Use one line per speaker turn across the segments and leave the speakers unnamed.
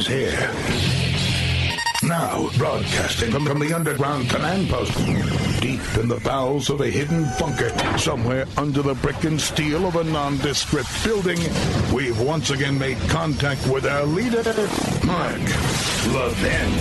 here. Now, broadcasting from the underground command post, deep in the bowels of a hidden bunker, somewhere under the brick and steel of a nondescript building, we've once again made contact with our leader, Mark Levin.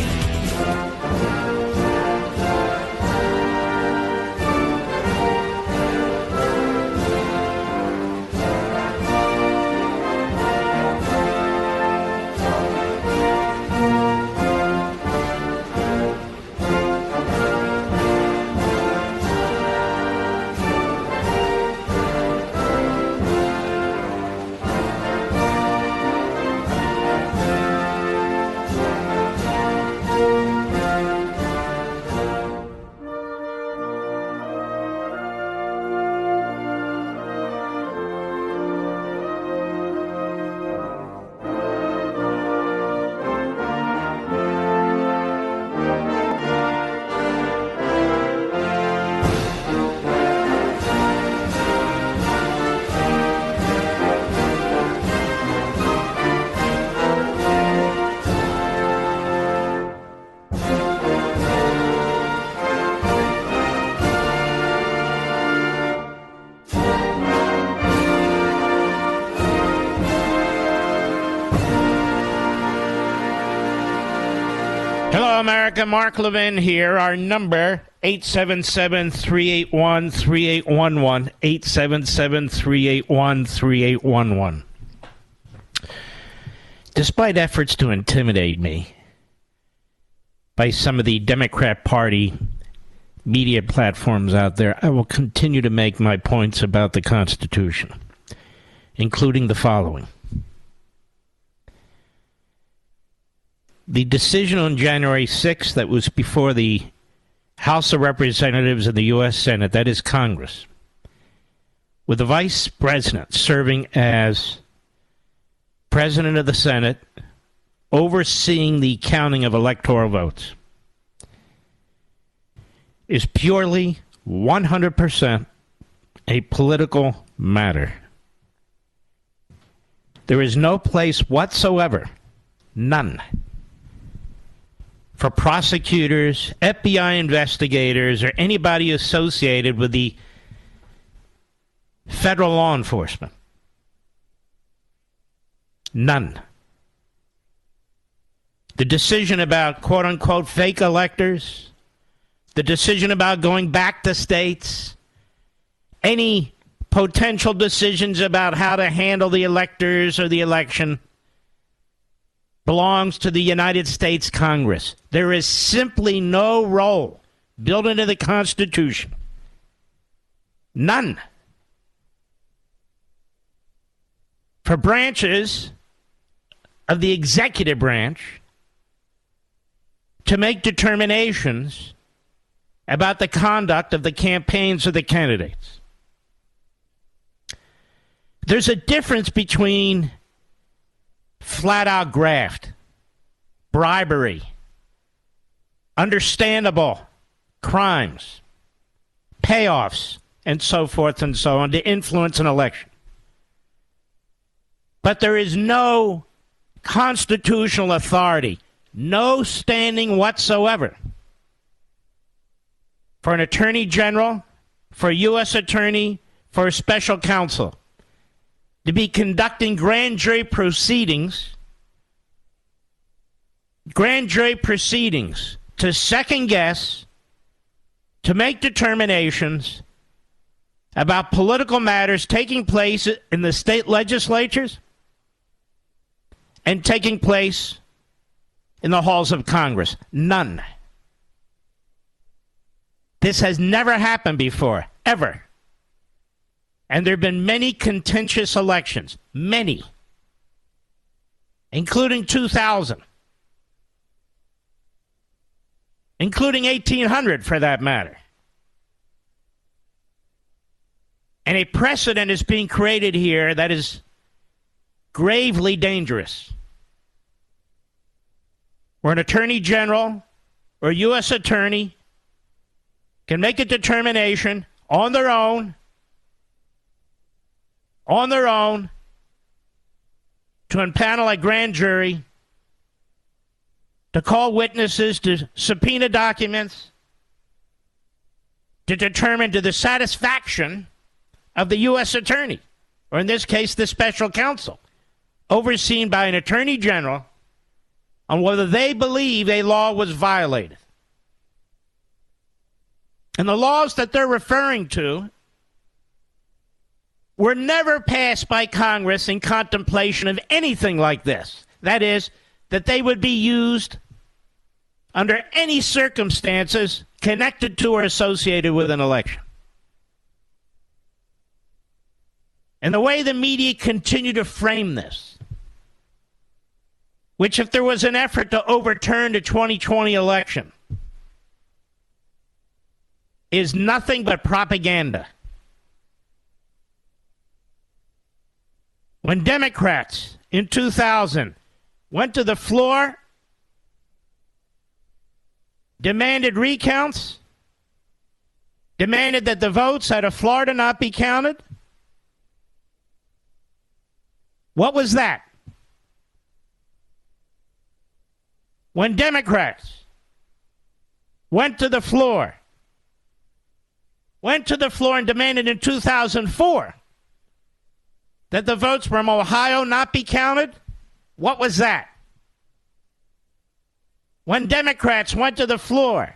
America, Mark Levin here. Our number, 877-381-3811, 877-381-3811. Despite efforts to intimidate me by some of the Democrat Party media platforms out there, I will continue to make my points about the Constitution, including the following. The decision on January 6th that was before the House of Representatives and the U.S. Senate, that is Congress, with the Vice President serving as President of the Senate, overseeing the counting of electoral votes, is purely 100% a political matter. There is no place whatsoever, none, for prosecutors, FBI investigators, or anybody associated with the federal law enforcement. None. The decision about quote-unquote fake electors, the decision about going back to states, any potential decisions about how to handle the electors or the election belongs to the United States Congress. There is simply no role built into the Constitution. None. For branches of the executive branch to make determinations about the conduct of the campaigns of the candidates. There's a difference between flat-out graft, bribery, understandable crimes, payoffs, and so forth and so on to influence an election. But there is no constitutional authority, no standing whatsoever for an attorney general, for a U.S. attorney, for a special counsel to be conducting grand jury proceedings to second guess, to make determinations about political matters taking place in the state legislatures and taking place in the halls of Congress. None. This has never happened before, ever. And there have been many contentious elections, many, including 2000, including 1800 for that matter. And a precedent is being created here that is gravely dangerous, where an attorney general or U.S. attorney can make a determination on their own to impanel a grand jury to call witnesses, to subpoena documents, to determine to the satisfaction of the U.S. attorney, or in this case, the special counsel, overseen by an attorney general, on whether they believe a law was violated. And the laws that they're referring to were never passed by Congress in contemplation of anything like this. That is, that they would be used under any circumstances connected to or associated with an election. And the way the media continue to frame this, which if there was an effort to overturn the 2020 election, is nothing but propaganda. When Democrats in 2000 went to the floor, demanded recounts, demanded that the votes out of Florida not be counted, what was that? When Democrats went to the floor and demanded in 2004 that the votes from Ohio not be counted, what was that? When Democrats went to the floor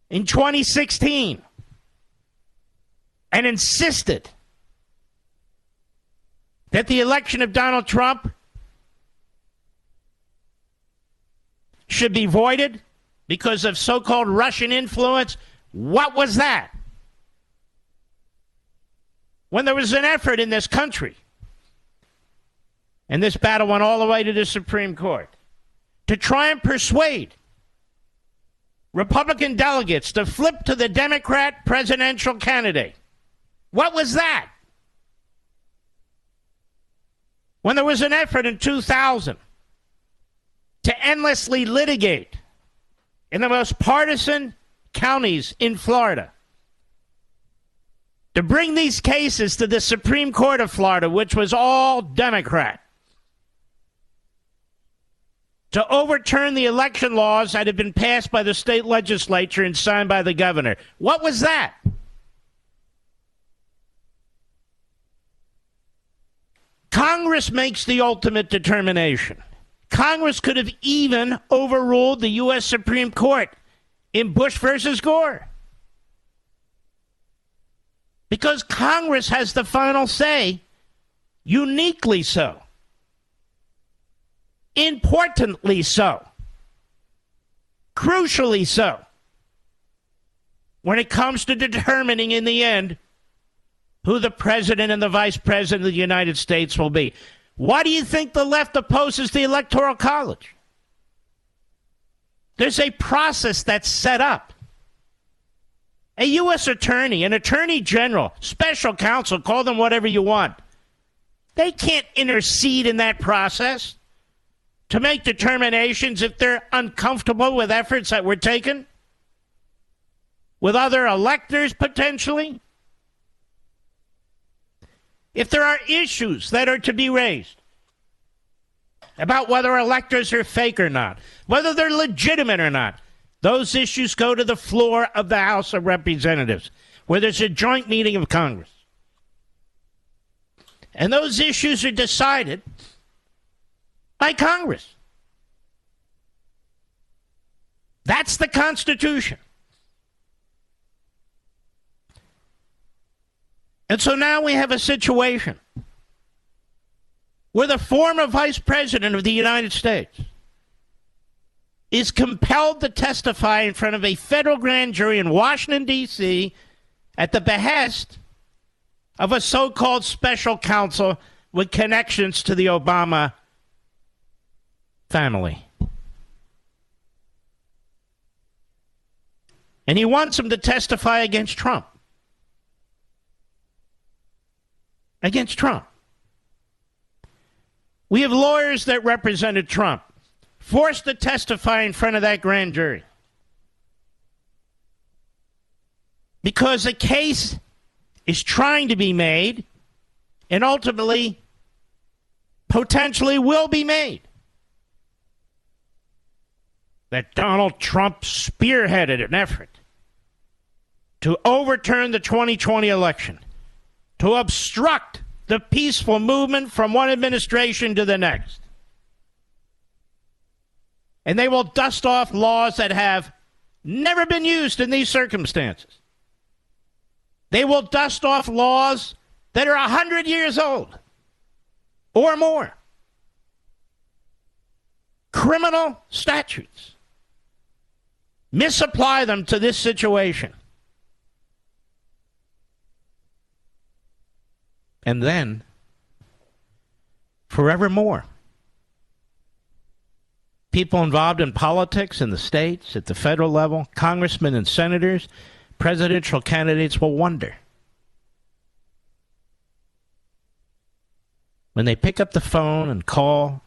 in 2016 and insisted that the election of Donald Trump should be voided because of so-called Russian influence, what was that? When there was an effort in this country, and this battle went all the way to the Supreme Court, to try and persuade Republican delegates to flip to the Democrat presidential candidate. What was that? When there was an effort in 2000 to endlessly litigate in the most partisan counties in Florida, to bring these cases to the Supreme Court of Florida, which was all Democrat, to overturn the election laws that had been passed by the state legislature and signed by the governor. What was that? Congress makes the ultimate determination. Congress could have even overruled the U.S. Supreme Court in Bush versus Gore, because Congress has the final say, uniquely so, importantly so, crucially so, when it comes to determining in the end who the president and the vice president of the United States will be. Why do you think the left opposes the Electoral College? There's a process that's set up. A U.S. attorney, an attorney general, special counsel, call them whatever you want, they can't intercede in that process to make determinations if they're uncomfortable with efforts that were taken with other electors potentially. If there are issues that are to be raised about whether electors are fake or not, whether they're legitimate or not, those issues go to the floor of the House of Representatives, where there's a joint meeting of Congress. And those issues are decided by Congress. That's the Constitution. And so now we have a situation where the former Vice President of the United States is compelled to testify in front of a federal grand jury in Washington, D.C., at the behest of a so-called special counsel with connections to the Obama family. And he wants him to testify against Trump. Against Trump. We have lawyers that represented Trump forced to testify in front of that grand jury because a case is trying to be made and ultimately potentially will be made that Donald Trump spearheaded an effort to overturn the 2020 election, to obstruct the peaceful movement from one administration to the next. And they will dust off laws that have never been used in these circumstances. They will dust off laws that are 100 years old or more. Criminal statutes. Misapply them to this situation. And then, forevermore, people involved in politics in the states, at the federal level, congressmen and senators, presidential candidates will wonder. When they pick up the phone and call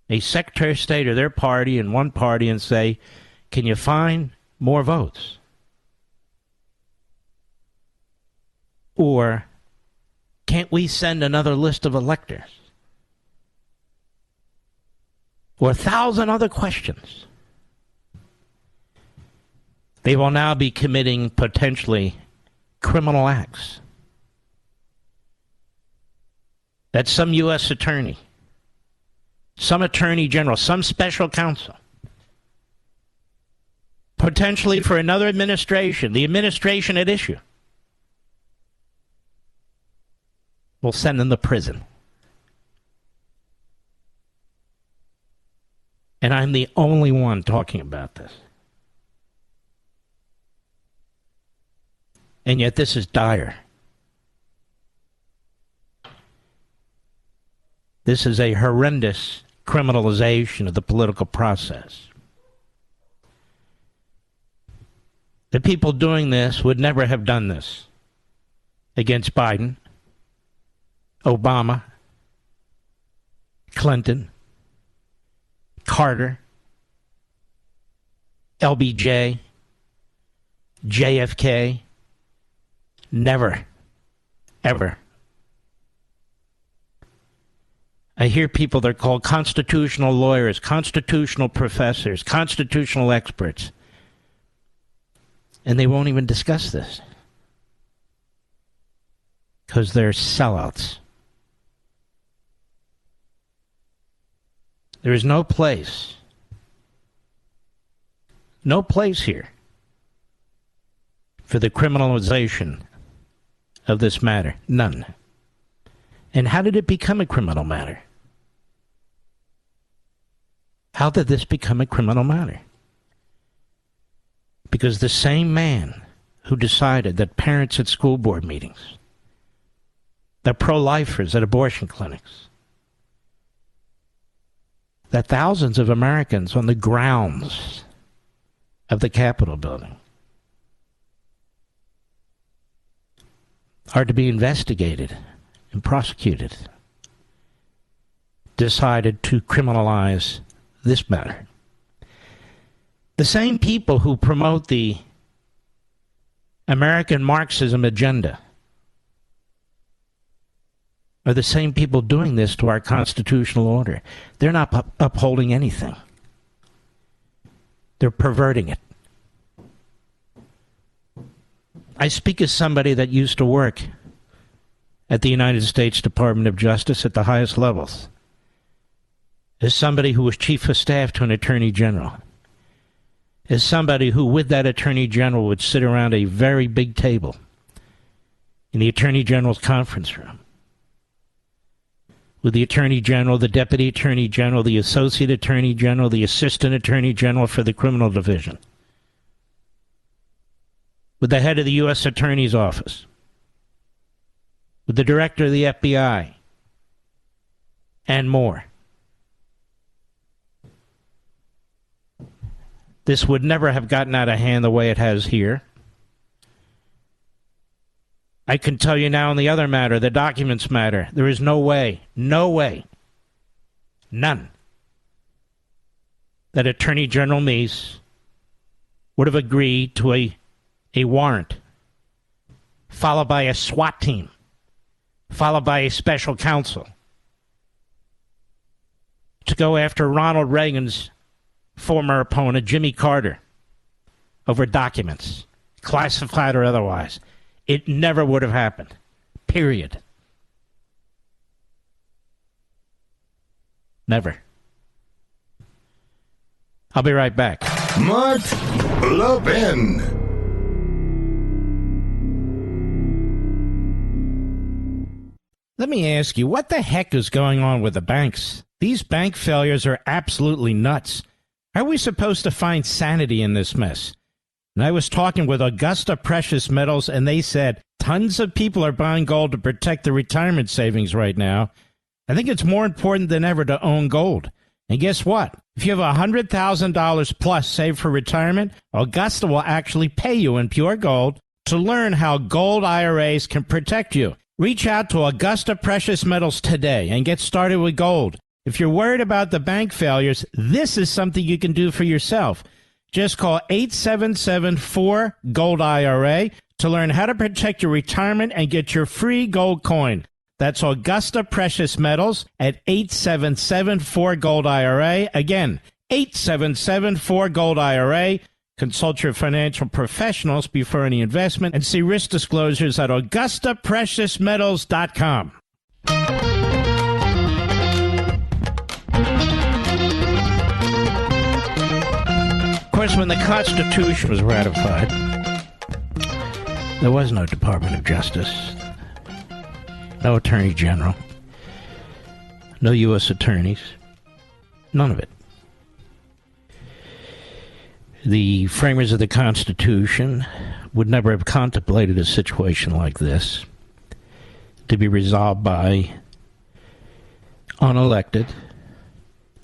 a secretary of state or their party and one party and say, can you find more votes? Or can't we send another list of electors? Or 1,000 other questions. They will now be committing potentially criminal acts. That some U.S. attorney, some attorney general, some special counsel, potentially for another administration, the administration at issue, will send them to prison. And I'm the only one talking about this. And yet this is dire. This is a horrendous criminalization of the political process. The people doing this would never have done this against Biden, Obama, Clinton, Carter, LBJ, JFK. Never, ever. I hear people that are called constitutional lawyers, constitutional professors, constitutional experts, and they won't even discuss this because they're sellouts. There is no place here for the criminalization of this matter. None. And how did it become a criminal matter? How did this become a criminal matter? Because the same man who decided that parents at school board meetings, that pro-lifers at abortion clinics, that thousands of Americans on the grounds of the Capitol building are to be investigated and prosecuted, decided to criminalize this matter. The same people who promote the American Marxism agenda are the same people doing this to our constitutional order. They're not upholding anything. They're perverting it. I speak as somebody that used to work at the United States Department of Justice at the highest levels, as somebody who was chief of staff to an attorney general, as somebody who with that attorney general would sit around a very big table in the attorney general's conference room, with the attorney general, the deputy attorney general, the associate attorney general, the assistant attorney general for the criminal division, with the head of the U.S. Attorney's Office, with the director of the FBI, and more. This would never have gotten out of hand the way it has here. I can tell you now on the other matter, the documents matter. There is no way, none, that Attorney General Meese would have agreed to a warrant, followed by a SWAT team, followed by a special counsel, to go after Ronald Reagan's former opponent, Jimmy Carter, over documents, classified or otherwise. It never would have happened. Period. Never. I'll be right back.
Mark Levin.
Let me ask you, what the heck is going on with the banks? These bank failures are absolutely nuts. How are we supposed to find sanity in this mess? And I was talking with Augusta Precious Metals, and they said tons of people are buying gold to protect their retirement savings right now. I think it's more important than ever to own gold. And guess what? If you have $100,000 plus saved for retirement, Augusta will actually pay you in pure gold to learn how gold IRAs can protect you. Reach out to Augusta Precious Metals today and get started with gold. If you're worried about the bank failures, this is something you can do for yourself. Just call 877-4-GOLD-IRA to learn how to protect your retirement and get your free gold coin. That's Augusta Precious Metals at 877-4-GOLD-IRA. Again, 877-4-GOLD-IRA. Consult your financial professionals before any investment and see risk disclosures at AugustaPreciousMetals.com. Of course, when the Constitution was ratified, there was no Department of Justice, no Attorney General, no U.S. attorneys, none of it. The framers of the Constitution would never have contemplated a situation like this to be resolved by unelected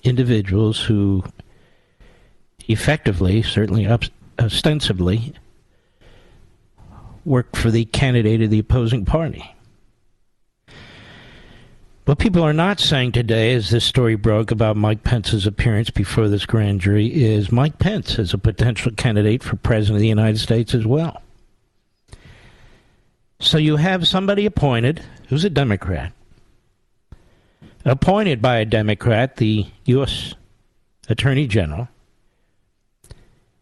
individuals who effectively, certainly ostensibly, worked for the candidate of the opposing party. What people are not saying today, as this story broke about Mike Pence's appearance before this grand jury, is Mike Pence is a potential candidate for president of the United States as well. So you have somebody appointed who's a Democrat, appointed by a Democrat, the U.S. Attorney General,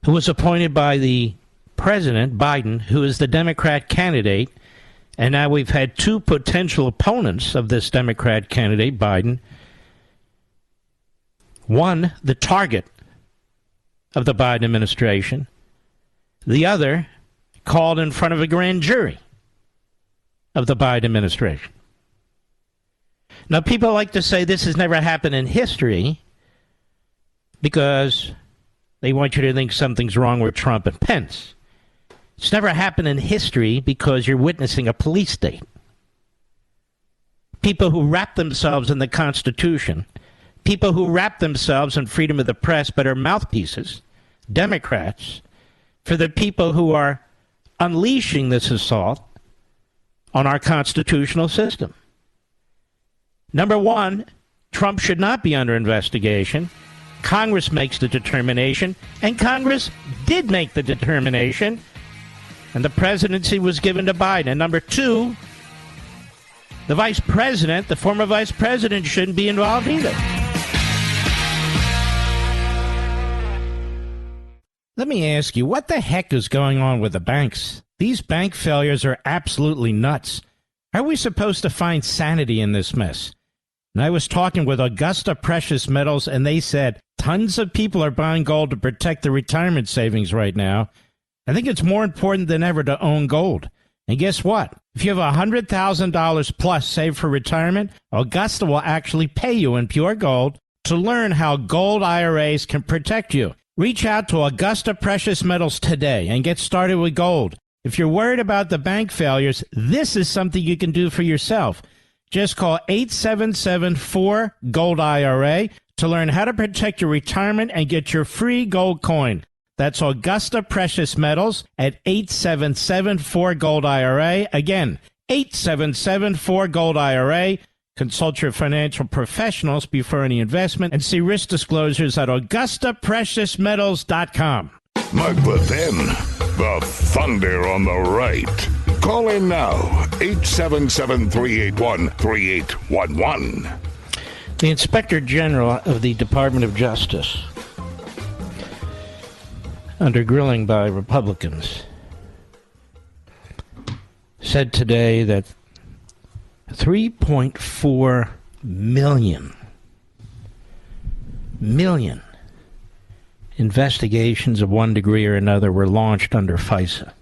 who was appointed by the President, Biden, who is the Democrat candidate. And now we've had two potential opponents of this Democrat candidate, Biden. One, the target of the Biden administration. The other, called in front of a grand jury of the Biden administration. Now, people like to say this has never happened in history because they want you to think something's wrong with Trump and Pence. It's never happened in history because you're witnessing a police state. People who wrap themselves in the Constitution, people who wrap themselves in freedom of the press but are mouthpieces, Democrats, for the people who are unleashing this assault on our constitutional system. Number one, Trump should not be under investigation. Congress makes the determination, and Congress did make the determination. And the presidency was given to Biden. And number two, the vice president, the former vice president, shouldn't be involved either. Let me ask you, what the heck is going on with the banks? These bank failures are absolutely nuts. How are we supposed to find sanity in this mess? And I was talking with Augusta Precious Metals, and they said tons of people are buying gold to protect their retirement savings right now. I think it's more important than ever to own gold. And guess what? If you have $100,000 plus saved for retirement, Augusta will actually pay you in pure gold to learn how gold IRAs can protect you. Reach out to Augusta Precious Metals today and get started with gold. If you're worried about the bank failures, this is something you can do for yourself. Just call 877-4-GOLD-IRA to learn how to protect your retirement and get your free gold coin. That's Augusta Precious Metals at 877-4-GOLD-IRA. Again, 877-4-GOLD-IRA. Consult your financial professionals before any investment and see risk disclosures at AugustaPreciousMetals.com.
Mark Levin, the thunder on the right. Call in now, 877-381-3811.
The Inspector General of the Department of Justice, under grilling by Republicans, said today that 3.4 million investigations of one degree or another were launched under FISA.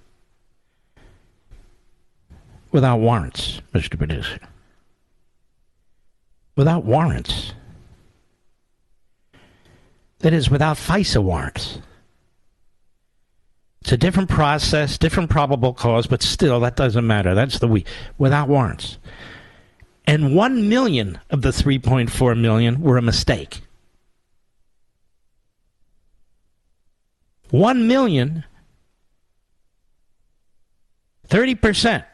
Without warrants, Mr. Producer. Without warrants. That is, without FISA warrants. It's a different process, different probable cause, but still, that doesn't matter. That's without warrants. And 1 million of the 3.4 million were a mistake. 1 million, 30%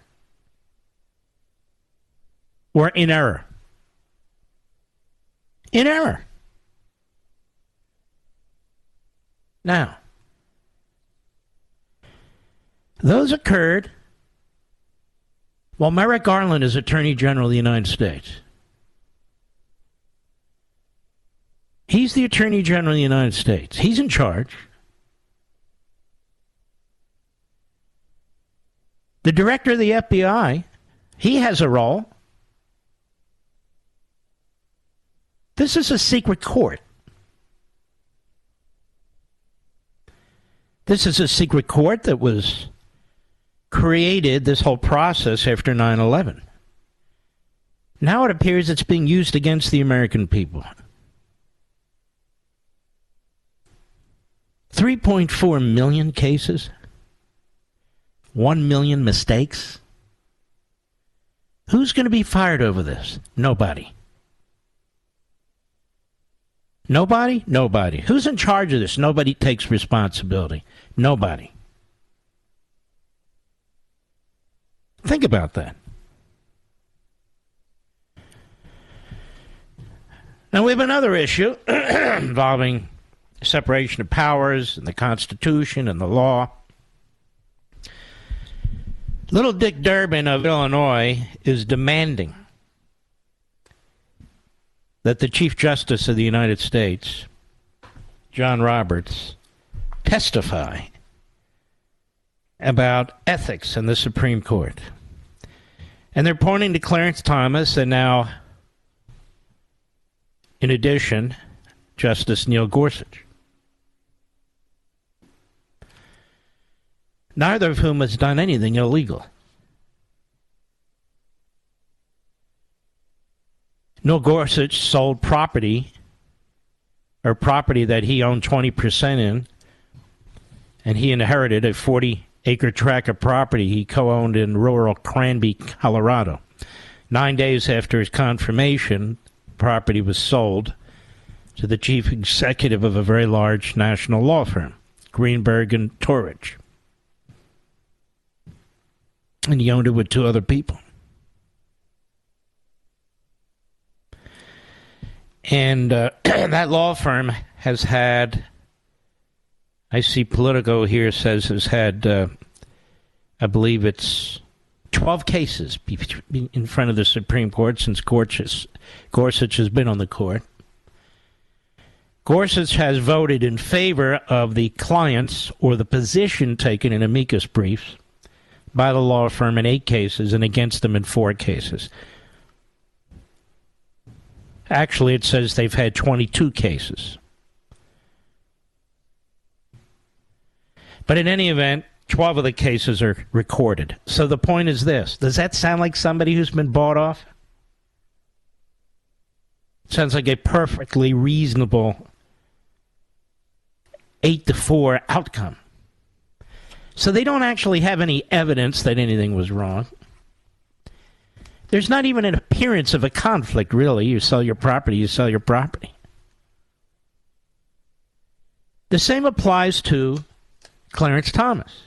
were in error. In error. Now, those occurred while Merrick Garland is Attorney General of the United States. He's the Attorney General of the United States. He's in charge. The director of the FBI, he has a role. This is a secret court. This is a secret court that was created, this whole process, after 9/11. Now it appears it's being used against the American people. 3.4 million cases. 1 million mistakes. Who's going to be fired over this? Nobody. Nobody? Nobody. Who's in charge of this? Nobody takes responsibility. Nobody. Think about that. Now we have another issue involving separation of powers and the Constitution and the law. Little Dick Durbin of Illinois is demanding that the Chief Justice of the United States, John Roberts, testify about ethics in the Supreme Court. And they're pointing to Clarence Thomas and now, in addition, Justice Neil Gorsuch. Neither of whom has done anything illegal. Neil Gorsuch sold property, or property that he owned 20% in, and he inherited a 40-acre tract of property he co-owned in rural Cranby, Colorado. 9 days after his confirmation, property was sold to the chief executive of a very large national law firm, Greenberg and Torridge. And he owned it with two other people. And that law firm has had, I see Politico here says has had, I believe it's 12 cases in front of the Supreme Court since Gorsuch has been on the court. Gorsuch has voted in favor of the clients or the position taken in amicus briefs by the law firm in 8 cases and against them in 4 cases. Actually, it says they've had 22 cases. But in any event, 12 of the cases are recorded. So the point is this. Does that sound like somebody who's been bought off? Sounds like a perfectly reasonable 8-4 outcome. So they don't actually have any evidence that anything was wrong. There's not even an appearance of a conflict, really. You sell your property, you sell your property. The same applies to Clarence Thomas.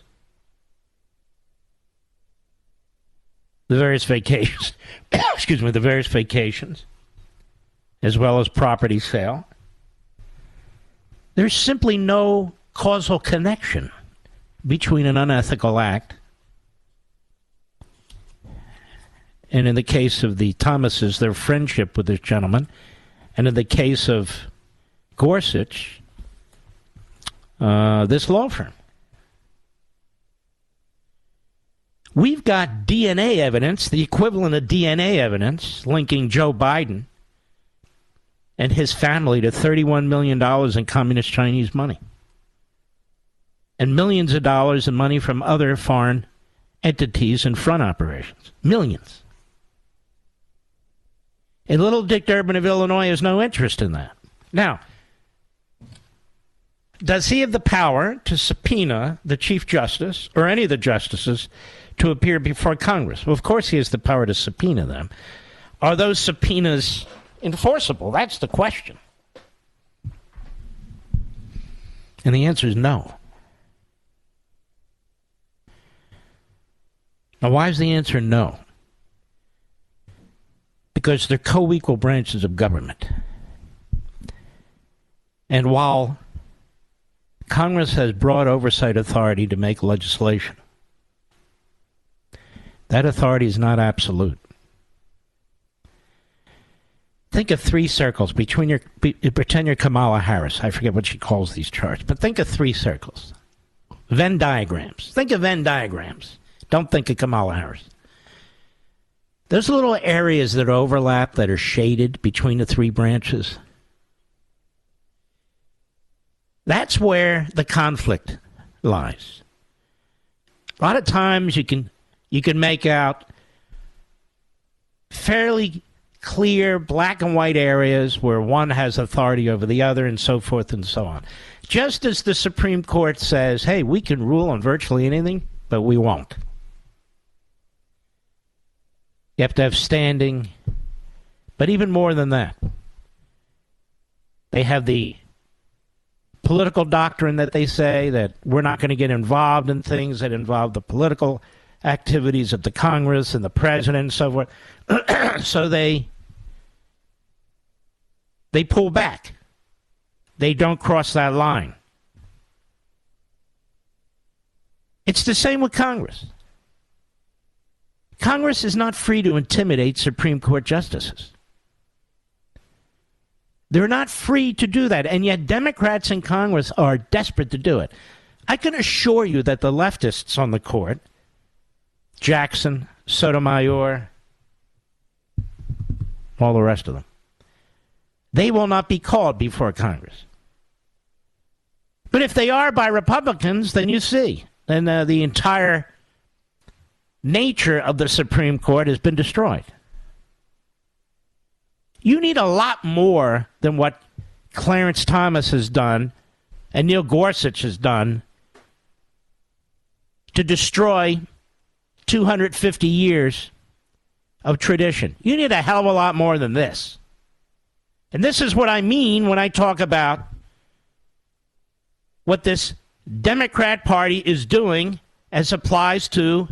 The various vacations, the various vacations, as well as property sale. There's simply no causal connection between an unethical act and, in the case of the Thomases, their friendship with this gentleman, And in the case of Gorsuch, this law firm. We've got DNA evidence, the equivalent of DNA evidence, linking Joe Biden and his family to $31 million in communist Chinese money. And millions of dollars in money from other foreign entities and front operations. Millions. And little Dick Durbin of Illinois has no interest in that. Now, does he have the power to subpoena the Chief Justice or any of the justices to appear before Congress? Well, of course he has the power to subpoena them. Are those subpoenas enforceable? That's the question. And the answer is no. Now, why is the answer no? Because they're co-equal branches of government. And while Congress has broad oversight authority to make legislation, that authority is not absolute. Think of three circles between pretend you're Kamala Harris. I forget what she calls these charts, but think of three circles. Venn diagrams. Think of Venn diagrams. Don't think of Kamala Harris. Those little areas that overlap, that are shaded between the three branches, that's where the conflict lies. A lot of times you can make out fairly clear black and white areas where one has authority over the other and so forth and so on. Just as the Supreme Court says, hey, we can rule on virtually anything, but we won't. You have to have standing. But even more than that, they have the political doctrine that they say that we're not going to get involved in things that involve the political activities of the Congress and the president and so forth. So they pull back. They don't cross that line. It's the same with Congress. Congress is not free to intimidate Supreme Court justices. They're not free to do that, and yet Democrats in Congress are desperate to do it. I can assure you that the leftists on the court, Jackson, Sotomayor, all the rest of them, they will not be called before Congress. But if they are by Republicans, then you see, then the entire nature of the Supreme Court has been destroyed. You need a lot more than what Clarence Thomas has done and Neil Gorsuch has done to destroy 250 years of tradition. You need a hell of a lot more than this. And this is what I mean when I talk about what this Democrat Party is doing as applies to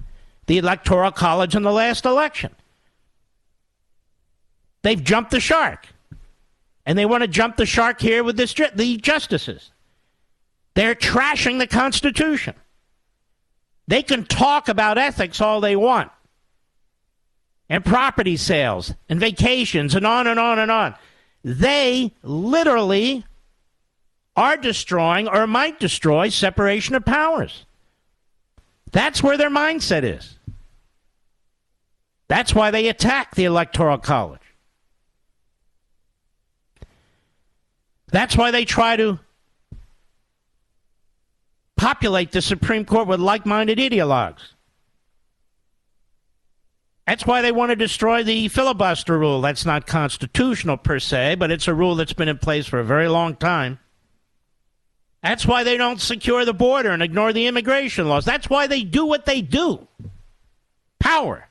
the Electoral College in the last election. They've jumped the shark. And they want to jump the shark here with the justices. They're trashing the Constitution. They can talk about ethics all they want. And property sales and vacations and on and on and on. They literally are destroying or might destroy separation of powers. That's where their mindset is. That's why they attack the Electoral College. That's why they try to populate the Supreme Court with like-minded ideologues. That's why they want to destroy the filibuster rule. That's not constitutional per se, but it's a rule that's been in place for a very long time. That's why they don't secure the border and ignore the immigration laws. That's why they do what they do. Power.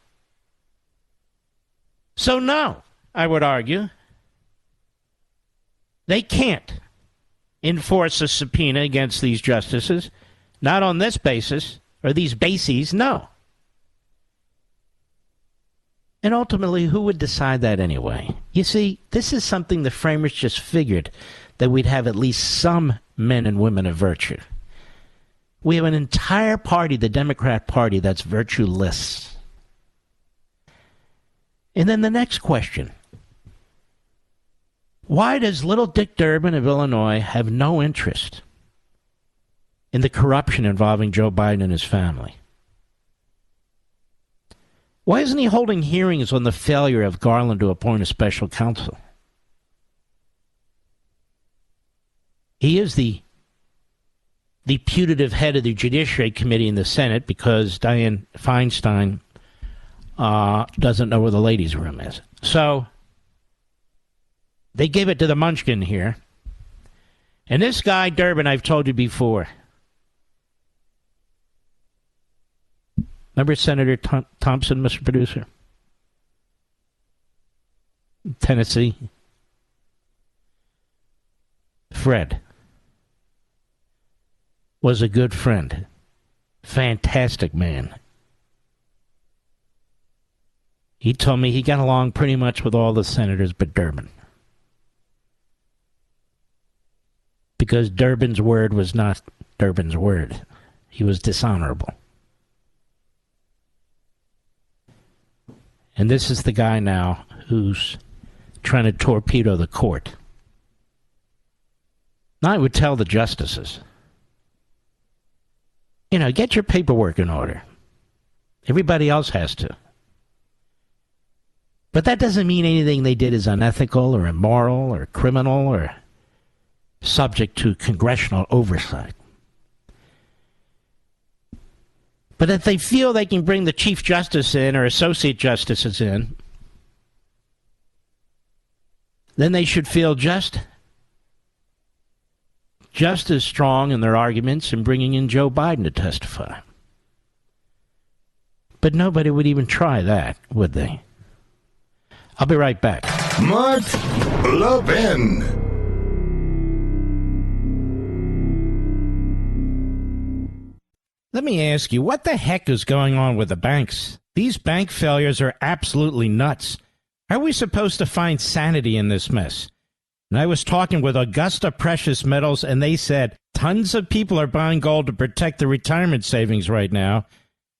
So no, I would argue, they can't enforce a subpoena against these justices. Not on this basis, or these bases, no. And ultimately, who would decide that anyway? You see, this is something the framers just figured, that we'd have at least some men and women of virtue. We have an entire party, the Democrat Party, that's virtueless. And then the next question. Why does little Dick Durbin of Illinois have no interest in the corruption involving Joe Biden and his family? Why isn't he holding hearings on the failure of Garland to appoint a special counsel? He is the putative head of the Judiciary Committee in the Senate because Dianne Feinstein doesn't know where the ladies' room is. So they gave it to the munchkin here. And this guy, Durbin, I've told you before. Remember Senator Thompson, Mr. Producer? Tennessee. Fred was a good friend. Fantastic man. He told me he got along pretty much with all the senators but Durbin. Because Durbin's word was not Durbin's word. He was dishonorable. And this is the guy now who's trying to torpedo the court. Now I would tell the justices, get your paperwork in order. Everybody else has to. But that doesn't mean anything they did is unethical or immoral or criminal or subject to congressional oversight. But if they feel they can bring the Chief Justice in or Associate Justices in, then they should feel just as strong in their arguments in bringing in Joe Biden to testify. But nobody would even try that, would they? I'll be right back.
Mark Levin.
Let me ask you, what the heck is going on with the banks? These bank failures are absolutely nuts. How are we supposed to find sanity in this mess? And I was talking with Augusta Precious Metals, and they said tons of people are buying gold to protect their retirement savings right now.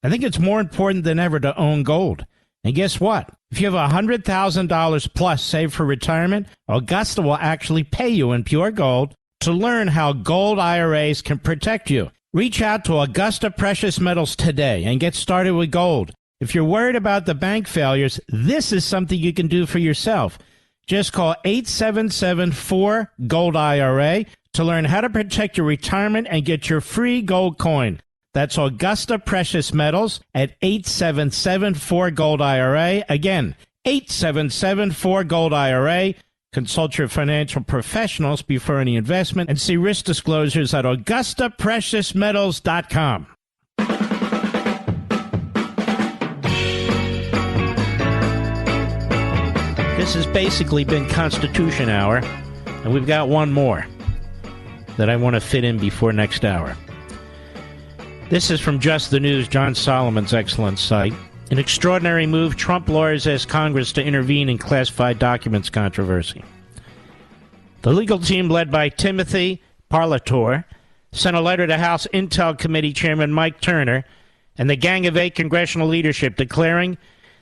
I think it's more important than ever to own gold. And guess what? If you have $100,000 plus saved for retirement, Augusta will actually pay you in pure gold to learn how gold IRAs can protect you. Reach out to Augusta Precious Metals today and get started with gold. If you're worried about the bank failures, this is something you can do for yourself. Just call 877-4-GOLD-IRA to learn how to protect your retirement and get your free gold coin. That's Augusta Precious Metals at 877-4-GOLD-IRA. Again, 877-4-GOLD-IRA. Consult your financial professionals before any investment and see risk disclosures at AugustaPreciousMetals.com. This has basically been Constitution Hour, and we've got one more that I want to fit in before next hour. This is from Just the News, John Solomon's excellent site. An extraordinary move, Trump lawyers ask Congress to intervene in classified documents controversy. The legal team led by Timothy Parlator sent a letter to House Intel Committee Chairman Mike Turner and the Gang of Eight congressional leadership declaring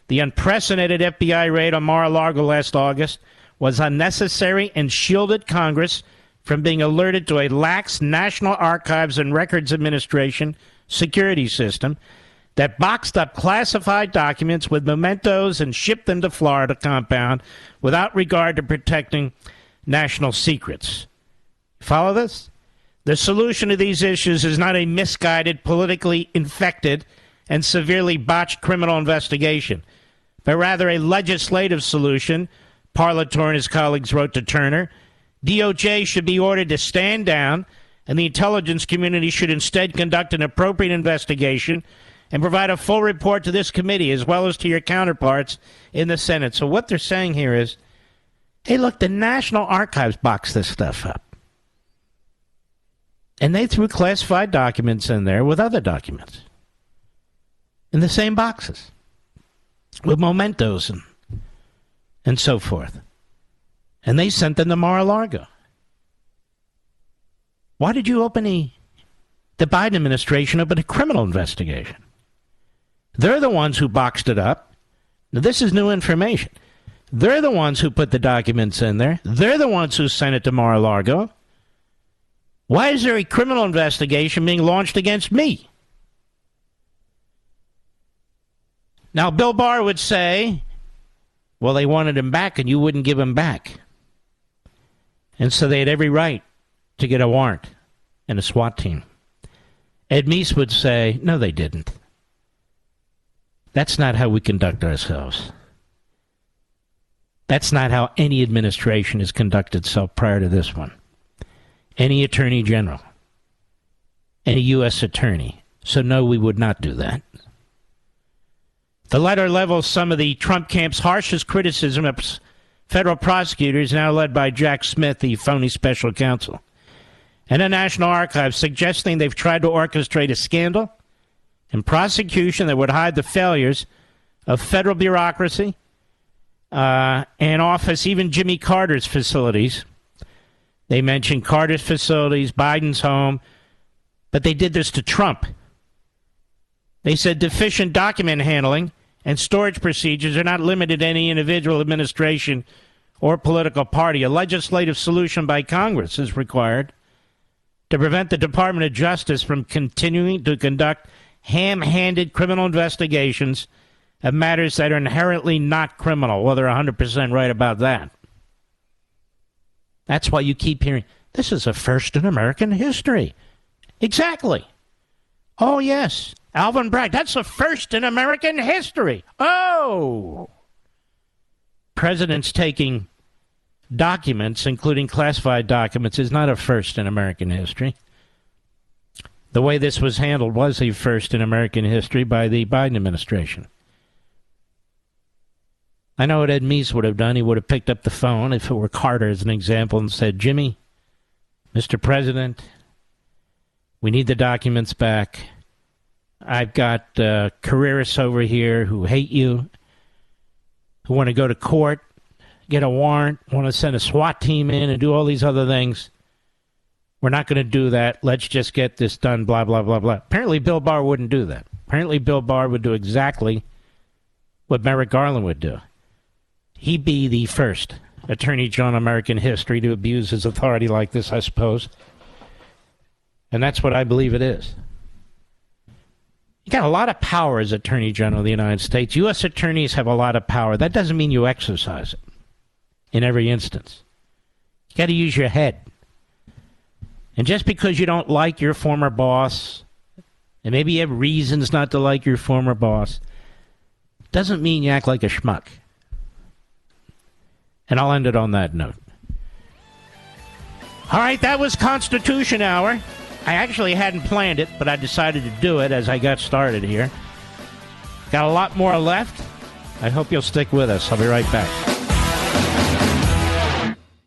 the unprecedented FBI raid on Mar-a-Lago last August was unnecessary and shielded Congress from being alerted to a lax National Archives and Records Administration security system that boxed up classified documents with mementos and shipped them to Florida compound without regard to protecting national secrets. Follow this? The solution to these issues is not a misguided, politically infected, and severely botched criminal investigation, but rather a legislative solution, Parlator and his colleagues wrote to Turner. DOJ should be ordered to stand down, and the intelligence community should instead conduct an appropriate investigation and provide a full report to this committee as well as to your counterparts in the Senate. So what they're saying here is, hey, look, the National Archives boxed this stuff up. And they threw classified documents in there with other documents in the same boxes with mementos and so forth. And they sent them to Mar-a-Lago. Why did you open the Biden administration opened a criminal investigation? They're the ones who boxed it up. Now, this is new information. They're the ones who put the documents in there. They're the ones who sent it to Mar-a-Lago. Why is there a criminal investigation being launched against me? Now, Bill Barr would say, well, they wanted him back and you wouldn't give him back. And so they had every right to get a warrant and a SWAT team. Ed Meese would say, no, they didn't. That's not how we conduct ourselves. That's not how any administration has conducted itself prior to this one. Any attorney general, any U.S. attorney. So no, we would not do that. The letter levels some of the Trump camp's harshest criticism of federal prosecutors, now led by Jack Smith, the phony special counsel, and the National Archives, suggesting they've tried to orchestrate a scandal and prosecution that would hide the failures of federal bureaucracy and office, even Jimmy Carter's facilities. They mentioned Carter's facilities, Biden's home, but they did this to Trump. They said deficient document handling and storage procedures are not limited to any individual administration or political party. A legislative solution by Congress is required to prevent the Department of Justice from continuing to conduct ham-handed criminal investigations of matters that are inherently not criminal. Well, they're 100% right about that. That's why you keep hearing, this is a first in American history. Exactly. Oh, yes. Alvin Bragg, that's a first in American history. Oh! Presidents taking documents, including classified documents, is not a first in American history. The way this was handled was a first in American history by the Biden administration. I know what Ed Meese would have done. He would have picked up the phone, if it were Carter as an example, and said, Jimmy, Mr. President, we need the documents back. I've got careerists over here who hate you, who want to go to court, get a warrant, want to send a SWAT team in and do all these other things. We're not going to do that. Let's just get this done, blah, blah, blah, blah. Apparently, Bill Barr wouldn't do that. Apparently, Bill Barr would do exactly what Merrick Garland would do. He'd be the first attorney general in American history to abuse his authority like this, I suppose. And that's what I believe it is. You got a lot of power as Attorney General of the United States. U.S. attorneys have a lot of power. That doesn't mean you exercise it in every instance. You got to use your head. And just because you don't like your former boss, and maybe you have reasons not to like your former boss, doesn't mean you act like a schmuck. And I'll end it on that note. All right, that was Constitution Hour. I actually hadn't planned it, but I decided to do it as I got started here. Got a lot more left. I hope you'll stick with us. I'll be right back.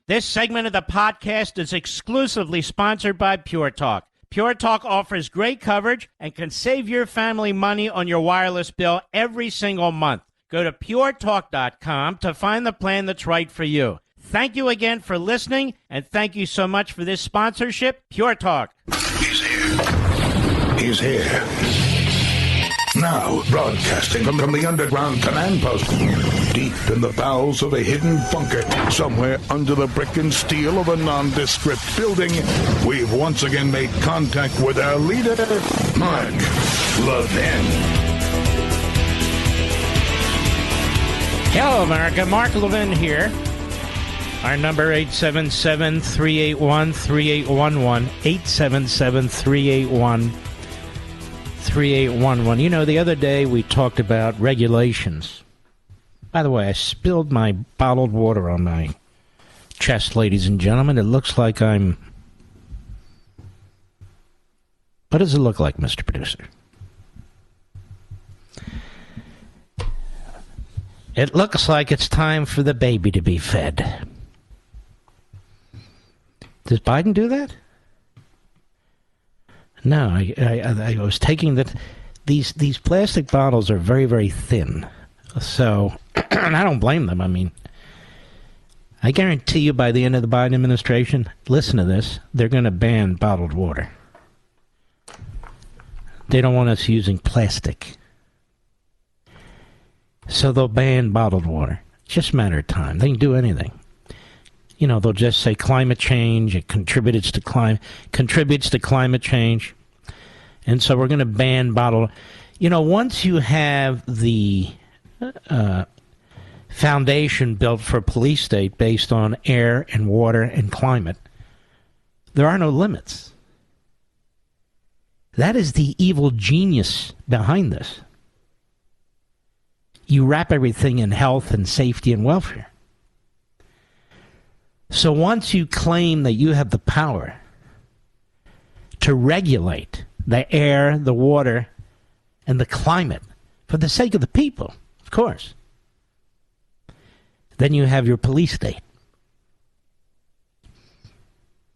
This segment of the podcast is exclusively sponsored by Pure Talk. Pure Talk offers great coverage and can save your family money on your wireless bill every single month. Go to puretalk.com to find the plan that's right for you. Thank you again for listening, and thank you so much for this sponsorship, Pure Talk.
He's here. He's here. Now, broadcasting from the underground command post, deep in the bowels of a hidden bunker, somewhere under the brick and steel of a nondescript building, we've once again made contact with our leader, Mark Levin.
Hello, America. Mark Levin here. Our number, 877-381-3811, 877-381-3811. You know, the other day we talked about regulations. By the way, I spilled my bottled water on my chest, ladies and gentlemen. It looks like I'm... What does it look like, Mr. Producer? It looks like it's time for the baby to be fed. Does Biden do that? No, I was taking that. These plastic bottles are very, very thin. So, and I don't blame them. I mean, I guarantee you by the end of the Biden administration, listen to this, they're going to ban bottled water. They don't want us using plastic. So they'll ban bottled water. It's just a matter of time. They can do anything. You know, they'll just say climate change, it contributes to climate change. And so we're going to ban bottled. You know, once you have the foundation built for a police state based on air and water and climate, there are no limits. That is the evil genius behind this. You wrap everything in health and safety and welfare. So once you claim that you have the power to regulate the air, the water, and the climate for the sake of the people, of course, then you have your police state.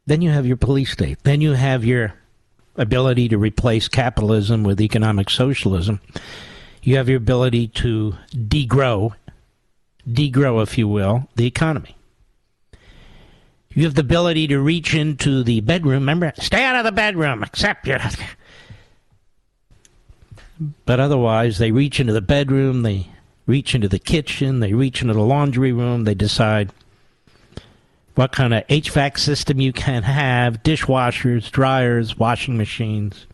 Then you have your police state. Then you have your ability to replace capitalism with economic socialism. You have your ability to degrow, if you will, the economy. You have the ability to reach into the bedroom. Remember, stay out of the bedroom, except you. But otherwise, they reach into the bedroom, they reach into the kitchen, they reach into the laundry room, they decide what kind of HVAC system you can have, dishwashers, dryers, washing machines.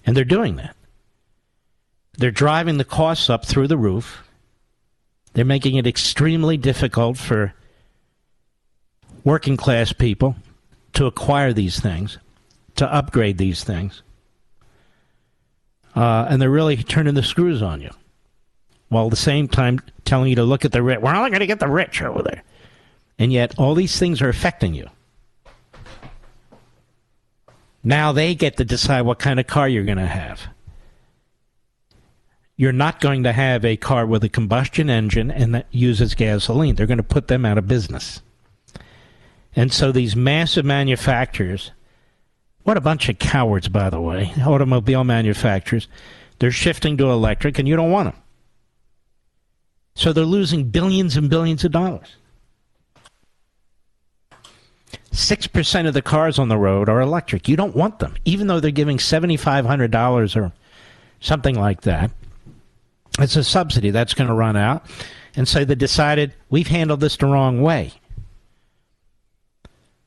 And they're doing that. They're driving the costs up through the roof. They're making it extremely difficult for working class people to acquire these things, to upgrade these things. And they're really turning the screws on you, while at the same time telling you to look at the rich. We're only going to get the rich over there. And yet all these things are affecting you. Now they get to decide what kind of car you're going to have. You're not going to have a car with a combustion engine and that uses gasoline. They're going to put them out of business. And so these massive manufacturers, what a bunch of cowards, by the way, automobile manufacturers, they're shifting to electric, and you don't want them. So they're losing billions and billions of dollars. 6% of the cars on the road are electric. You don't want them, even though they're giving $7,500 or something like that. It's a subsidy that's going to run out. And so they decided, we've handled this the wrong way.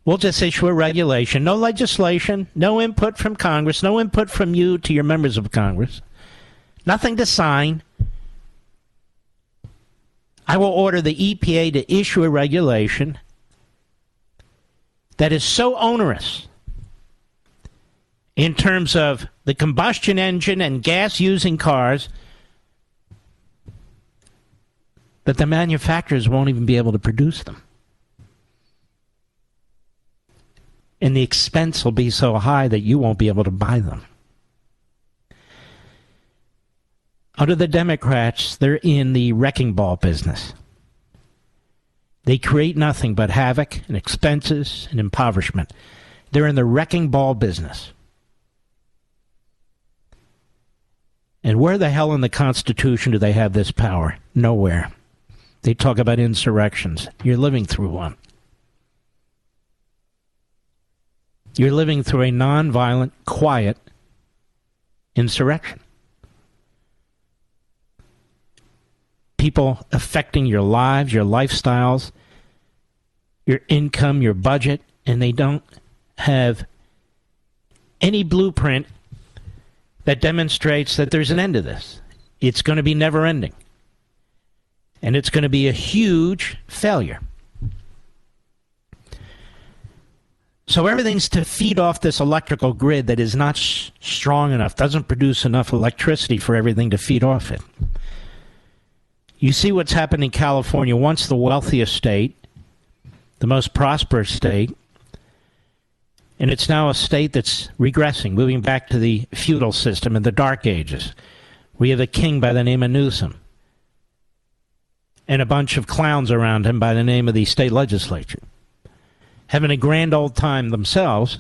We'll just issue a regulation, no legislation, no input from Congress, no input from you to your members of Congress, nothing to sign. I will order the EPA to issue a regulation that is so onerous in terms of the combustion engine and gas-using cars that the manufacturers won't even be able to produce them. And the expense will be so high that you won't be able to buy them. Under the Democrats, they're in the wrecking ball business. They create nothing but havoc and expenses and impoverishment. They're in the wrecking ball business. And where the hell in the Constitution do they have this power? Nowhere. They talk about insurrections. You're living through one. You're living through a nonviolent, quiet insurrection. People affecting your lives, your lifestyles, your income, your budget, and they don't have any blueprint that demonstrates that there's an end to this. It's going to be never ending. And it's going to be a huge failure. So everything's to feed off this electrical grid that is not strong enough, doesn't produce enough electricity for everything to feed off it. You see what's happened in California. Once the wealthiest state, the most prosperous state, and it's now a state that's regressing, moving back to the feudal system in the Dark Ages. We have a king by the name of Newsom and a bunch of clowns around him by the name of the state legislature, having a grand old time themselves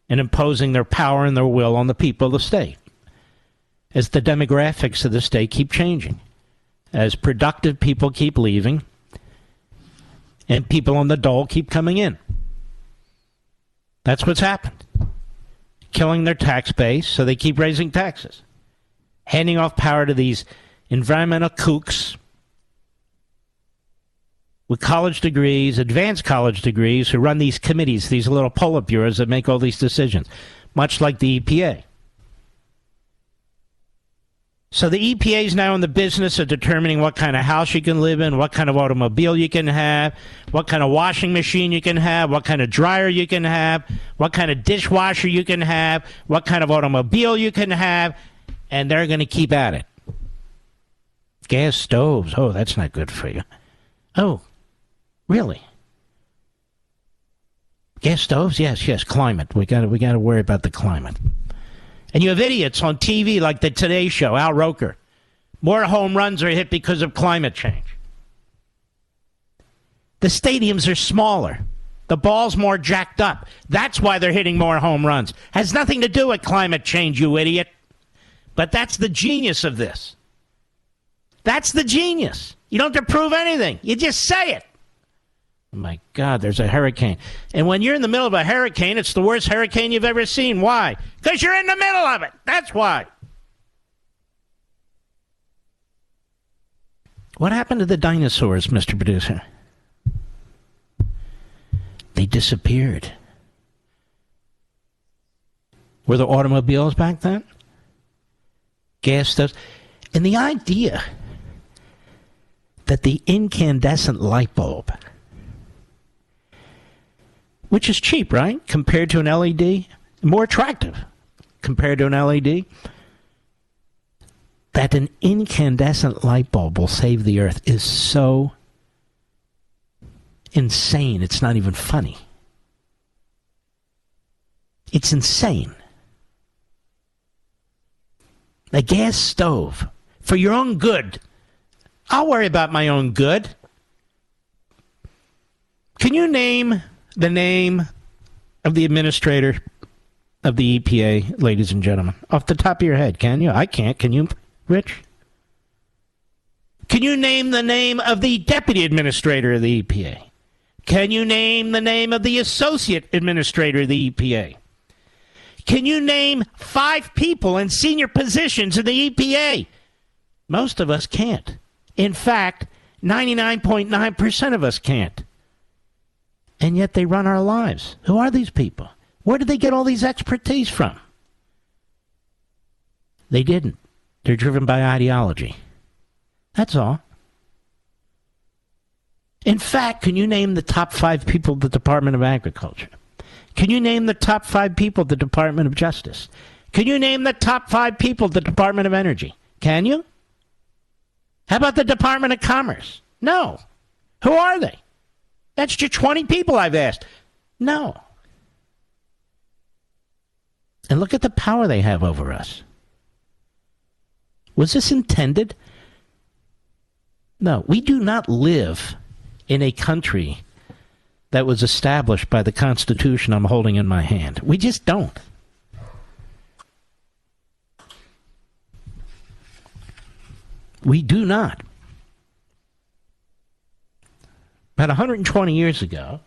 and imposing their power and their will on the people of the state. As the demographics of the state keep changing, as productive people keep leaving, and people on the dole keep coming in. That's what's happened. Killing their tax base, so they keep raising taxes. Handing off power to these environmental kooks with college degrees, advanced college degrees, who run these committees, these little Politburos that make all these decisions, much like the EPA. So the EPA is now in the business of determining what kind of house you can live in, what kind of automobile you can have, what kind of washing machine you can have, what kind of dryer you can have, what kind of dishwasher you can have, what kind of automobile you can have, and they're going to keep at it. Gas stoves, oh, that's not good for you. Oh, really? Gas stoves? Yes, climate. We got to worry about the climate. And you have idiots on TV like the Today Show, Al Roker. More home runs are hit because of climate change. The stadiums are smaller. The ball's more jacked up. That's why they're hitting more home runs. Has nothing to do with climate change, you idiot. But that's the genius of this. That's the genius. You don't have to prove anything. You just say it. Oh my God, there's a hurricane. And when you're in the middle of a hurricane, it's the worst hurricane you've ever seen. Why? Because you're in the middle of it. That's why. What happened to the dinosaurs, Mr. Producer? They disappeared. Were there automobiles back then? Gas stoves? And the idea that the incandescent light bulb, which is cheap, right, compared to an LED, more attractive compared to an LED, that an incandescent light bulb will save the earth is so insane, it's not even funny. It's insane. A gas stove, for your own good. I'll worry about my own good. Can you name the name of the administrator of the EPA, ladies and gentlemen? Off the top of your head, can you? I can't. Can you, Rich? Can you name the name of the deputy administrator of the EPA? Can you name the name of the associate administrator of the EPA? Can you name 5 people in senior positions in the EPA? Most of us can't. In fact, 99.9% of us can't. And yet they run our lives. Who are these people? Where did they get all these expertise from? They didn't. They're driven by ideology. That's all. In fact, can you name the top 5 people at the Department of Agriculture? Can you name the top 5 people at the Department of Justice? Can you name the top 5 people at the Department of Energy? Can you? How about the Department of Commerce? No. Who are they? That's just 20 people I've asked. No. And look at the power they have over us. Was this intended? No. We do not live in a country that was established by the Constitution I'm holding in my hand. We just don't. We do not. About 120 years ago,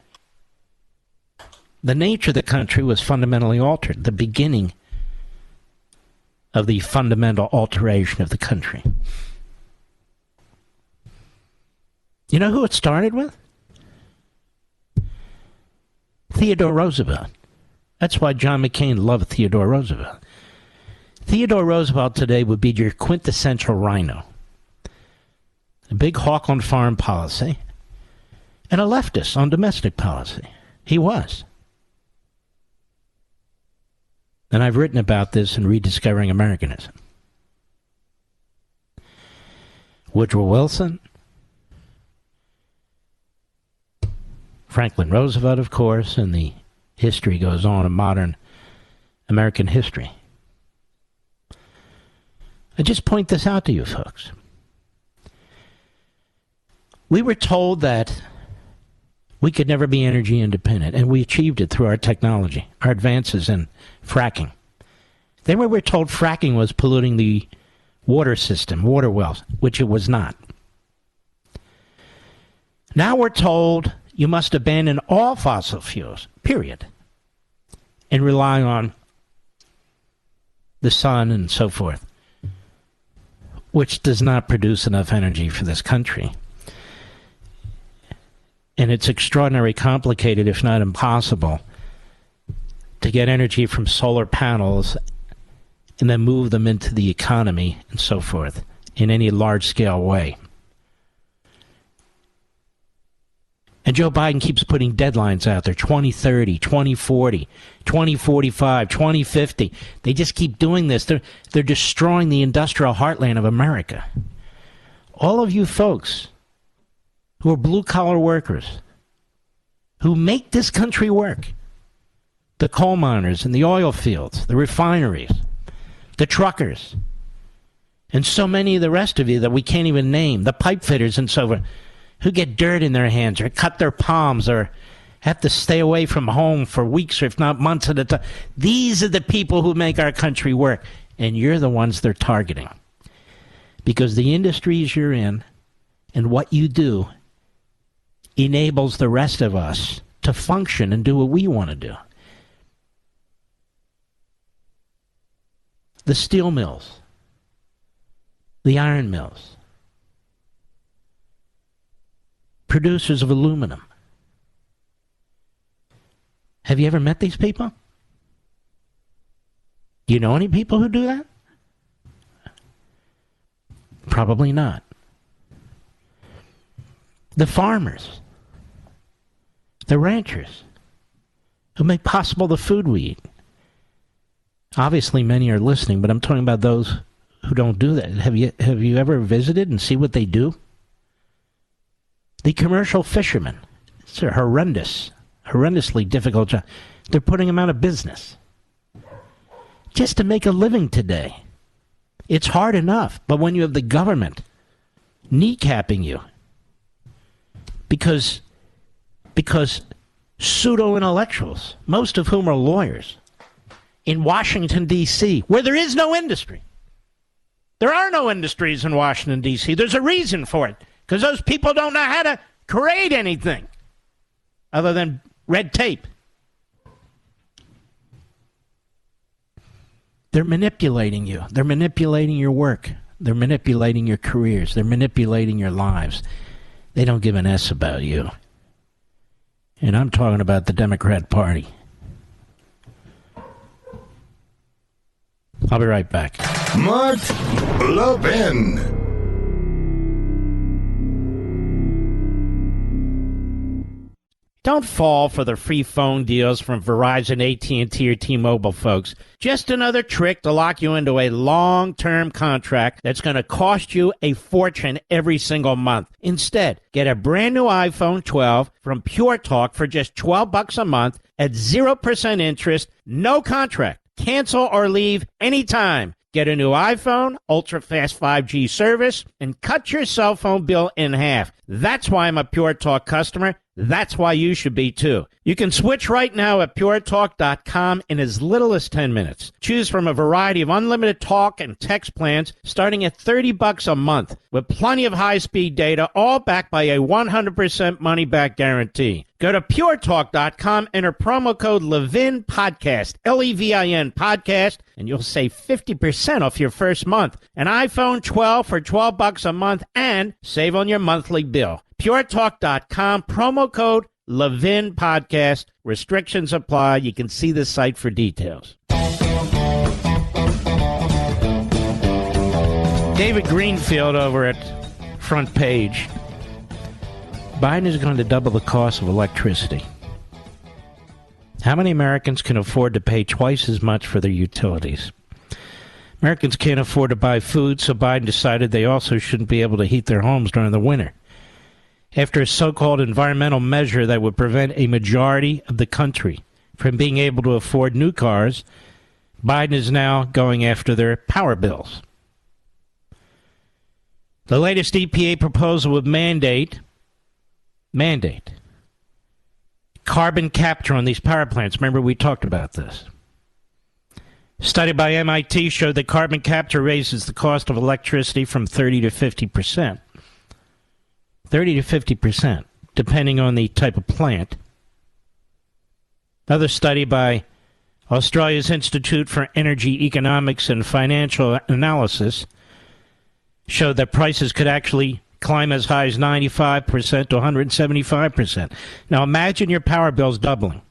the nature of the country was fundamentally altered, the beginning of the fundamental alteration of the country. You know who it started with? Theodore Roosevelt. That's why John McCain loved Theodore Roosevelt. Theodore Roosevelt today would be your quintessential rhino. A big hawk on foreign policy, and a leftist on domestic policy. He was. And I've written about this in Rediscovering Americanism. Woodrow Wilson, Franklin Roosevelt, of course, and the history goes on in modern American history. I just point this out to you folks. We were told that we could never be energy independent, and we achieved it through our technology, our advances in fracking. Then we were told fracking was polluting the water system, water wells, which it was not. Now we're told you must abandon all fossil fuels, period, and rely on the sun and so forth, which does not produce enough energy for this country. And it's extraordinarily complicated, if not impossible, to get energy from solar panels and then move them into the economy and so forth in any large-scale way. And Joe Biden keeps putting deadlines out there, 2030, 2040, 2045, 2050. They just keep doing this. They're destroying the industrial heartland of America. All of you folks who are blue-collar workers, who make this country work, the coal miners and the oil fields, the refineries, the truckers, and so many of the rest of you that we can't even name, the pipe fitters and so forth, who get dirt in their hands or cut their palms or have to stay away from home for weeks or if not months at a time. These are the people who make our country work, and you're the ones they're targeting. Because the industries you're in and what you do enables the rest of us to function and do what we want to do. The steel mills, the iron mills, producers of aluminum. Have you ever met these people? Do you know any people who do that? Probably not. The farmers, the ranchers, who make possible the food we eat. Obviously, many are listening, but I'm talking about those who don't do that. Have you ever visited and see what they do? The commercial fishermen. It's a horrendously difficult job. They're putting them out of business just to make a living today. It's hard enough, but when you have the government kneecapping you because pseudo-intellectuals, most of whom are lawyers, in Washington, D.C., where there is no industry. There are no industries in Washington, D.C. There's a reason for it, because those people don't know how to create anything other than red tape. They're manipulating you. They're manipulating your work. They're manipulating your careers. They're manipulating your lives. They don't give an S about you. And I'm talking about the Democrat Party. I'll be right back.
Mark Levin.
Don't fall for the free phone deals from Verizon, AT&T, or T-Mobile, folks. Just another trick to lock you into a long-term contract that's going to cost you a fortune every single month. Instead, get a brand new iPhone 12 from Pure Talk for just $12 a month at 0% interest, no contract. Cancel or leave anytime. Get a new iPhone, ultra-fast 5G service, and cut your cell phone bill in half. That's why I'm a Pure Talk customer. That's why you should be, too. You can switch right now at puretalk.com in as little as 10 minutes. Choose from a variety of unlimited talk and text plans starting at $30 a month with plenty of high-speed data, all backed by a 100% money-back guarantee. Go to puretalk.com, enter promo code Levin Podcast, Levin Podcast, and you'll save 50% off your first month. An iPhone 12 for $12 a month and save on your monthly bill. puretalk.com, promo code Levin Podcast. Restrictions apply. You can see the site for details. David Greenfield over at Front Page. Biden is going to double the cost of electricity. How many Americans can afford to pay twice as much for their utilities? Americans can't afford to buy food, so Biden decided they also shouldn't be able to heat their homes during the winter. After a so-called environmental measure that would prevent a majority of the country from being able to afford new cars, Biden is now going after their power bills. The latest EPA proposal would mandate carbon capture on these power plants. Remember, we talked about this. A study by MIT showed that carbon capture raises the cost of electricity from 30 to 50%. 30 to 50%, depending on the type of plant. Another study by Australia's Institute for Energy Economics and Financial Analysis showed that prices could actually climb as high as 95% to 175%. Now imagine your power bills doubling.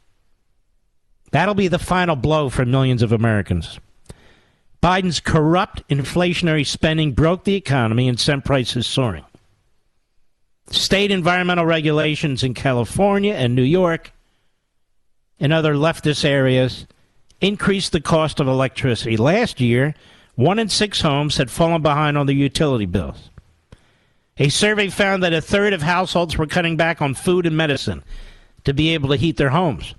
That'll be the final blow for millions of Americans. Biden's corrupt inflationary spending broke the economy and sent prices soaring. State environmental regulations in California and New York and other leftist areas increased the cost of electricity. Last year, 1 in 6 homes had fallen behind on their utility bills. A survey found that a third of households were cutting back on food and medicine to be able to heat their homes.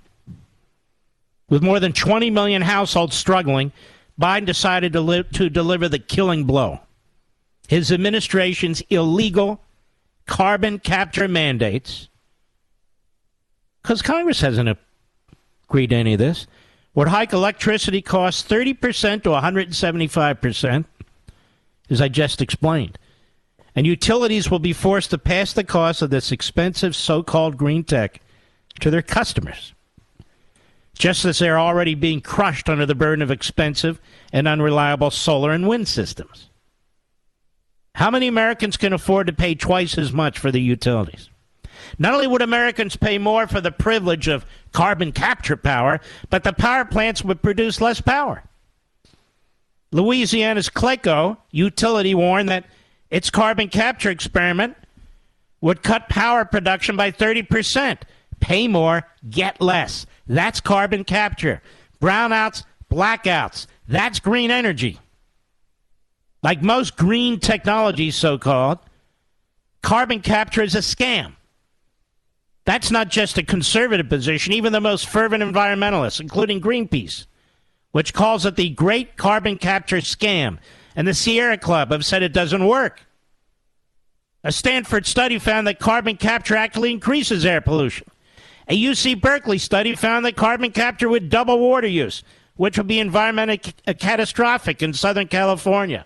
With more than 20 million households struggling, Biden decided to deliver the killing blow. His administration's illegal carbon capture mandates, because Congress hasn't agreed to any of this, would hike electricity costs 30% to 175%, as I just explained. And utilities will be forced to pass the cost of this expensive so-called green tech to their customers, just as they're already being crushed under the burden of expensive and unreliable solar and wind systems. How many Americans can afford to pay twice as much for the utilities? Not only would Americans pay more for the privilege of carbon capture power, but the power plants would produce less power. Louisiana's Cleco utility warned that its carbon capture experiment would cut power production by 30%. Pay more, get less. That's carbon capture. Brownouts, blackouts. That's green energy. Like most green technologies, so-called, carbon capture is a scam. That's not just a conservative position. Even the most fervent environmentalists, including Greenpeace, which calls it the Great Carbon Capture Scam, and the Sierra Club have said it doesn't work. A Stanford study found that carbon capture actually increases air pollution. A UC Berkeley study found that carbon capture would double water use, which would be environmentally catastrophic in Southern California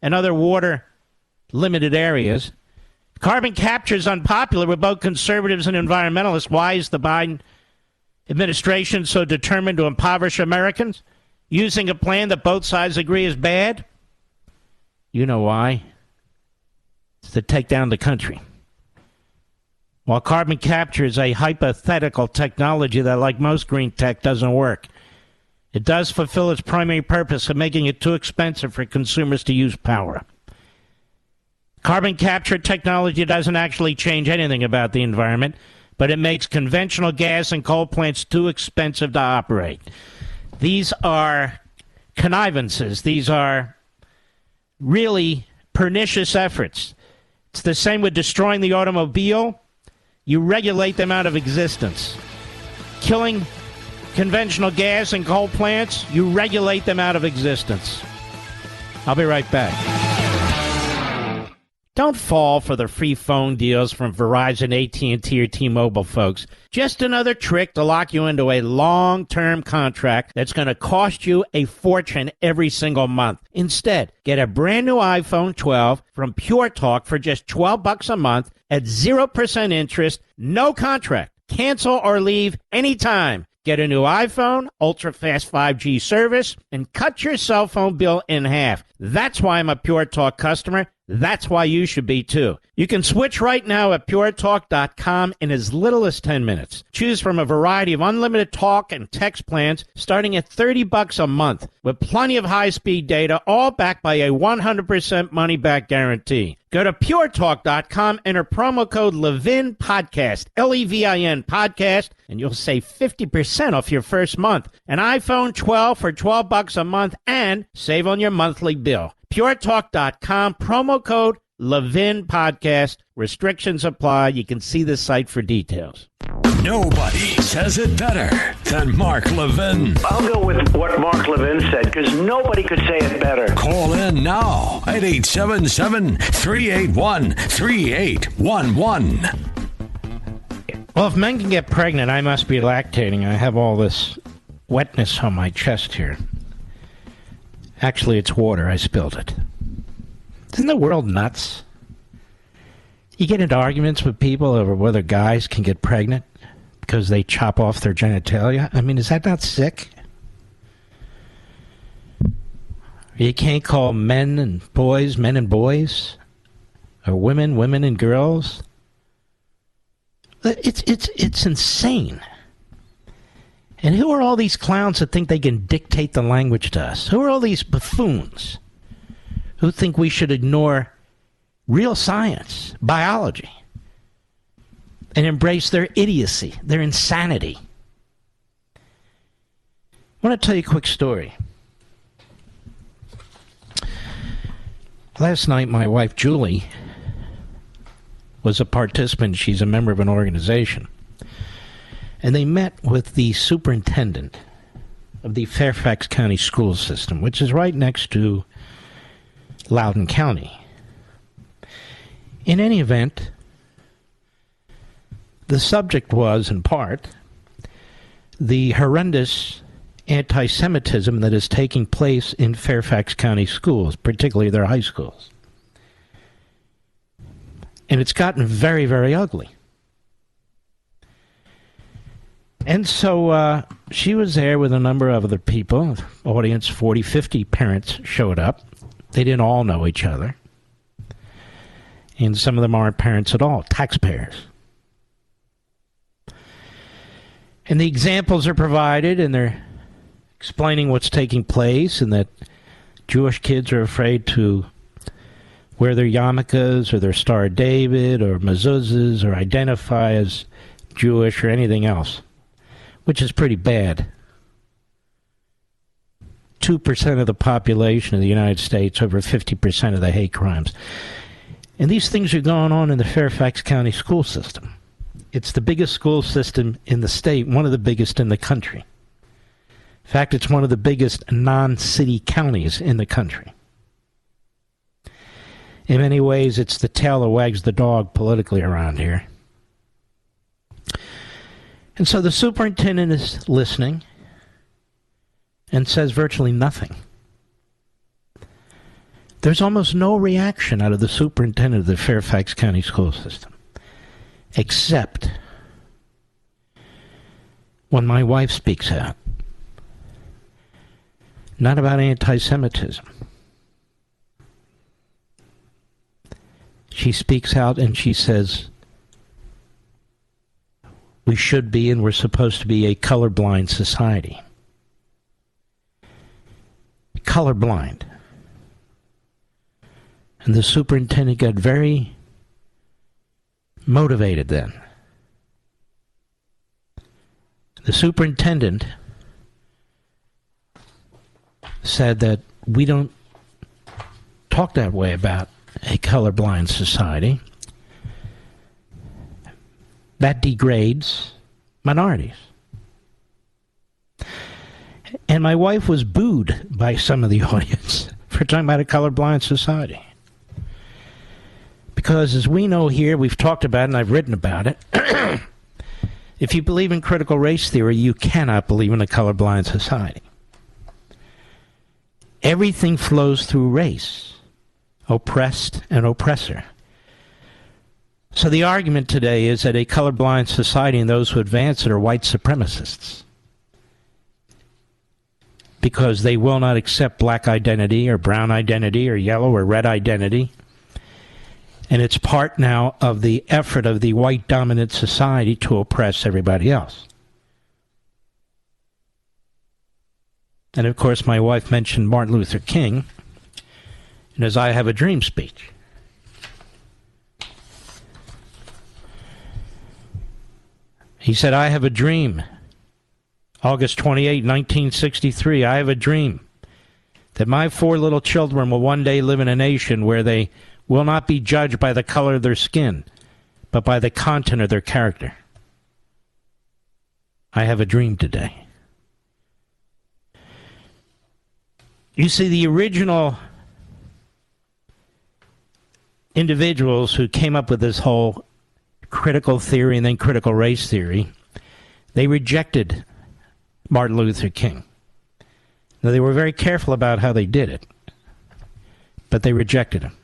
and other water-limited areas. Carbon capture is unpopular with both conservatives and environmentalists. Why is the Biden administration so determined to impoverish Americans, using a plan that both sides agree is bad? You know why. It's to take down the country. While carbon capture is a hypothetical technology that, like most green tech, doesn't work, it does fulfill its primary purpose of making it too expensive for consumers to use power. Carbon capture technology doesn't actually change anything about the environment, but it makes conventional gas and coal plants too expensive to operate. These are connivances. These are really pernicious efforts. It's the same with destroying the automobile. You regulate them out of existence. Killing conventional gas and coal plants, you regulate them out of existence. I'll be right back. Don't fall for the free phone deals from Verizon, AT&T, or T-Mobile, folks. Just another trick to lock you into a long-term contract that's going to cost you a fortune every single month. Instead, get a brand new iPhone 12 from Pure Talk for just $12 a month at 0% interest, no contract. Cancel or leave anytime. Get a new iPhone, ultra-fast 5G service, and cut your cell phone bill in half. That's why I'm a Pure Talk customer. That's why you should be, too. You can switch right now at puretalk.com in as little as 10 minutes. Choose from a variety of unlimited talk and text plans starting at $30 a month with plenty of high-speed data, all backed by a 100% money-back guarantee. Go to puretalk.com, enter promo code Levin Podcast, Levin Podcast, and you'll save 50% off your first month. An iPhone 12 for $12 a month and save on your monthly bill. puretalk.com, promo code Levin Podcast. Restrictions apply. You can see the site for details.
Nobody says it better than Mark Levin.
I'll go with what Mark Levin said, because nobody could say it better.
Call in now at 877-381-3811.
Well, if men can get pregnant, I must be lactating. I have all this wetness on my chest here. Actually, it's water. I spilled it. Isn't the world nuts? You get into arguments with people over whether guys can get pregnant because they chop off their genitalia. I mean, is that not sick? You can't call men and boys. Or women and girls? It's insane. And who are all these clowns that think they can dictate the language to us? Who are all these buffoons who think we should ignore real science, biology, and embrace their idiocy, their insanity? I want to tell you a quick story. Last night, my wife, Julie, was a participant. She's a member of an organization. And they met with the superintendent of the Fairfax County school system, which is right next to Loudoun County. In any event, the subject was, in part, the horrendous anti-Semitism that is taking place in Fairfax County schools, particularly their high schools. And it's gotten very, very ugly. And so she was there with a number of other people. Audience, 40, 50 parents showed up. They didn't all know each other. And some of them aren't parents at all, taxpayers. And the examples are provided, and they're explaining what's taking place, and that Jewish kids are afraid to wear their yarmulkes or their Star of David or mezuzahs or identify as Jewish or anything else, which is pretty bad. 2% of the population of the United States, over 50% of the hate crimes. And these things are going on in the Fairfax County school system. It's the biggest school system in the state, one of the biggest in the country. In fact, it's one of the biggest non-city counties in the country. In many ways, it's the tail that wags the dog politically around here. And so the superintendent is listening and says virtually nothing. There's almost no reaction out of the superintendent of the Fairfax County school system, except when my wife speaks out. Not about anti-Semitism. She speaks out and she says, we should be and we're supposed to be a colorblind society. Colorblind. And the superintendent got very motivated then. The superintendent said that we don't talk that way about a colorblind society. That degrades minorities. And my wife was booed by some of the audience for talking about a colorblind society. Because as we know here, we've talked about it and I've written about it, if you believe in critical race theory, you cannot believe in a colorblind society. Everything flows through race, oppressed and oppressor. So the argument today is that a colorblind society and those who advance it are white supremacists because they will not accept black identity or brown identity or yellow or red identity. And it's part now of the effort of the white dominant society to oppress everybody else. And of course, my wife mentioned Martin Luther King in his I Have a Dream speech. He said, I have a dream. August 28, 1963, I have a dream that my 4 little children will one day live in a nation where they will not be judged by the color of their skin, but by the content of their character. I have a dream today. You see, the original individuals who came up with this whole critical theory and then critical race theory, they rejected Martin Luther King. Now, they were very careful about how they did it, but they rejected him.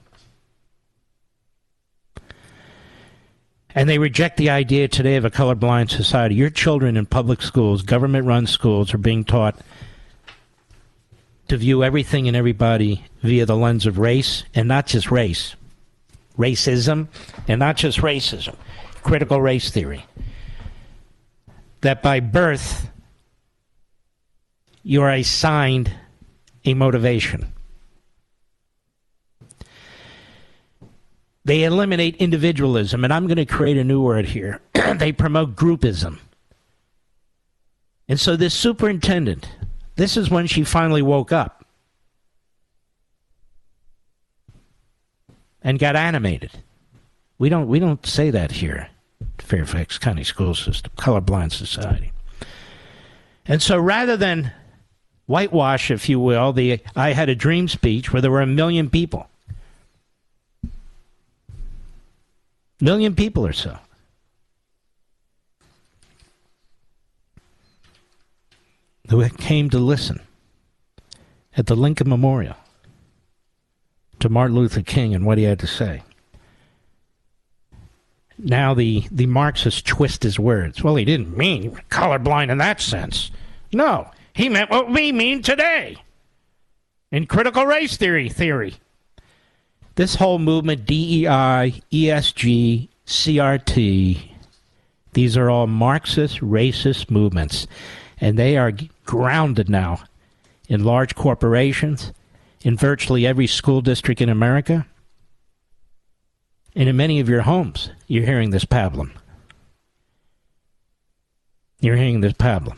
And they reject the idea today of a colorblind society. Your children in public schools, government-run schools, are being taught to view everything and everybody via the lens of race, and not just race, racism, and not just racism, critical race theory, that by birth you are assigned a motivation. They eliminate individualism, and I'm going to create a new word here. They promote groupism. And so this superintendent, this is when she finally woke up and got animated. We don't say that here, Fairfax County School System, colorblind society. And so rather than whitewash, if you will, the I Had a Dream speech where there were 1 million people, 1 million people or so, who came to listen at the Lincoln Memorial to Martin Luther King and what he had to say. Now the Marxists twist his words. Well, he didn't mean colorblind in that sense. No, he meant what we mean today in critical race theory. This whole movement, DEI, ESG, CRT, these are all Marxist, racist movements, and they are grounded now in large corporations, in virtually every school district in America, and in many of your homes. You're hearing this pablum. You're hearing this pablum.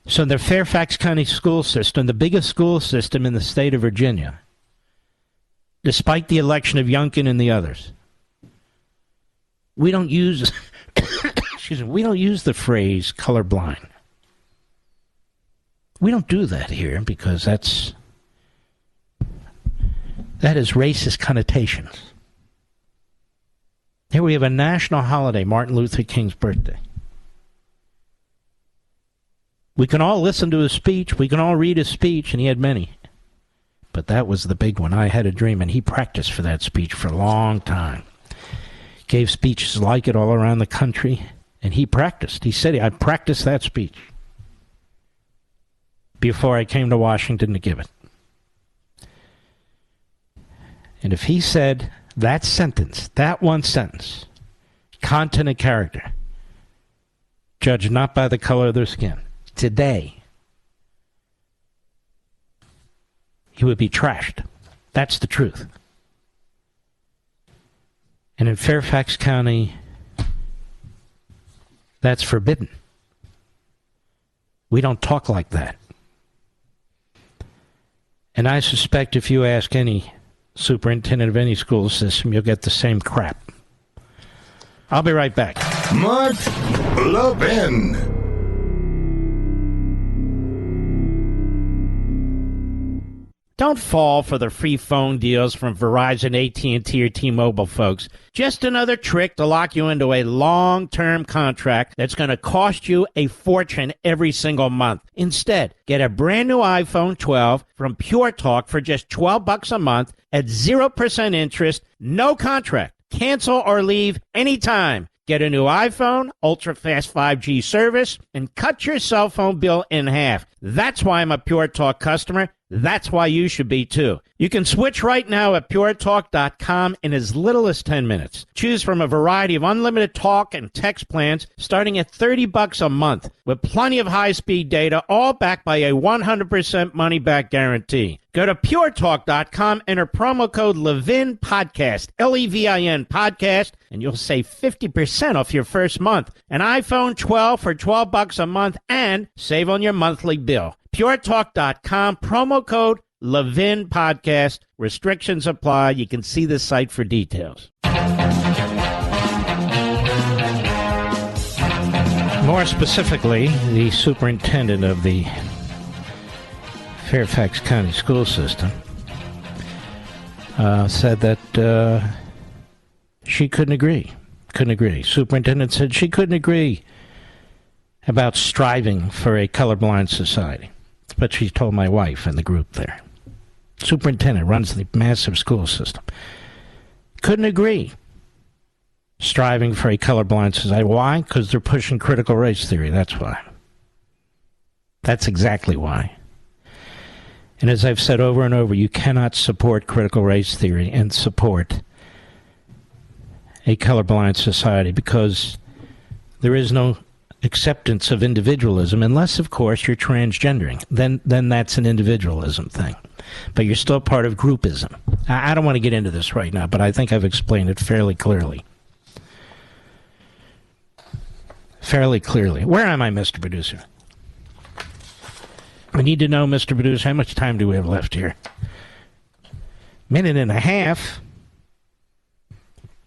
So the Fairfax County school system, the biggest school system in the state of Virginia, despite the election of Youngkin and the others, we don't use we don't use the phrase colorblind. We don't do that here because that has racist connotations. Here we have a national holiday, Martin Luther King's birthday. We can all listen to his speech. We can all read his speech, and he had many. But that was the big one. I Had a Dream, and he practiced for that speech for a long time. Gave speeches like it all around the country, and he practiced. He said, I practiced that speech before I came to Washington to give it. And if he said that sentence, that one sentence, content and character, judged not by the color of their skin, today, he would be trashed. That's the truth. And in Fairfax County, that's forbidden. We don't talk like that. And I suspect if you ask any superintendent of any school system, you'll get the same crap. I'll be right back.
Mark Levin.
Don't fall for the free phone deals from Verizon, AT&T, or T-Mobile, folks. Just another trick to lock you into a long-term contract that's going to cost you a fortune every single month. Instead, get a brand new iPhone 12 from Pure Talk for just $12 a month at 0% interest, no contract. Cancel or leave anytime. Get a new iPhone, ultra-fast 5G service, and cut your cell phone bill in half. That's why I'm a Pure Talk customer. That's why you should be, too. You can switch right now at puretalk.com in as little as 10 minutes. Choose from a variety of unlimited talk and text plans starting at $30 a month with plenty of high-speed data, all backed by a 100% money-back guarantee. Go to puretalk.com, enter promo code Levin Podcast, Levin Podcast, and you'll save 50% off your first month. An iPhone 12 for $12 a month and save on your monthly bill. puretalk.com, promo code Levin Podcast. Restrictions apply. You can see the site for details. More specifically, the superintendent of the Fairfax County school system said that she couldn't agree. Superintendent said she couldn't agree about striving for a colorblind society. But she told my wife and the group there. Superintendent runs the massive school system. Couldn't agree. Striving for a colorblind society. Why? Because they're pushing critical race theory. That's why. That's exactly why. And as I've said over and over, you cannot support critical race theory and support a colorblind society, because there is no acceptance of individualism unless, of course, you're transgendering. Then that's an individualism thing. But you're still part of groupism. I don't want to get into this right now, but I think I've explained it fairly clearly. Fairly clearly. Where am I, Mr. Producer? I need to know, Mr. Producer, how much time do we have left here? Minute and a half.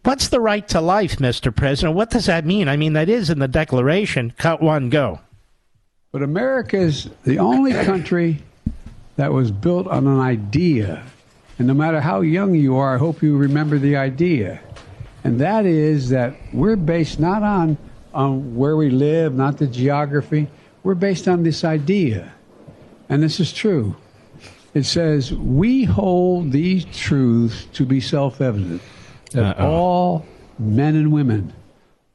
What's the right to life, Mr. President? What does that mean? I mean, that is in the Declaration. Cut one, go.
But America is the only country that was built on an idea. And no matter how young you are, I hope you remember the idea. And that is that we're based not on where we live, not the geography. We're based on this idea. And this is true. It says, we hold these truths to be self-evident, that all men and women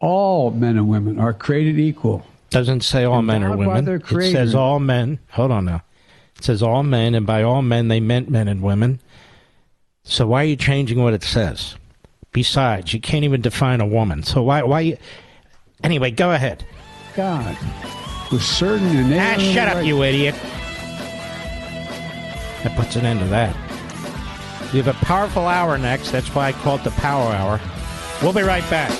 are created equal.
Doesn't say all men are women. It says all men. Hold on now. It says all men, and by all men, they meant men and women. So why are you changing what it says? Besides, you can't even define a woman. So why you... Anyway, go ahead.
God was certain and
shut up, you idiot. That puts an end to that. We have a powerful hour next. That's why I call it the Power Hour. We'll be right back.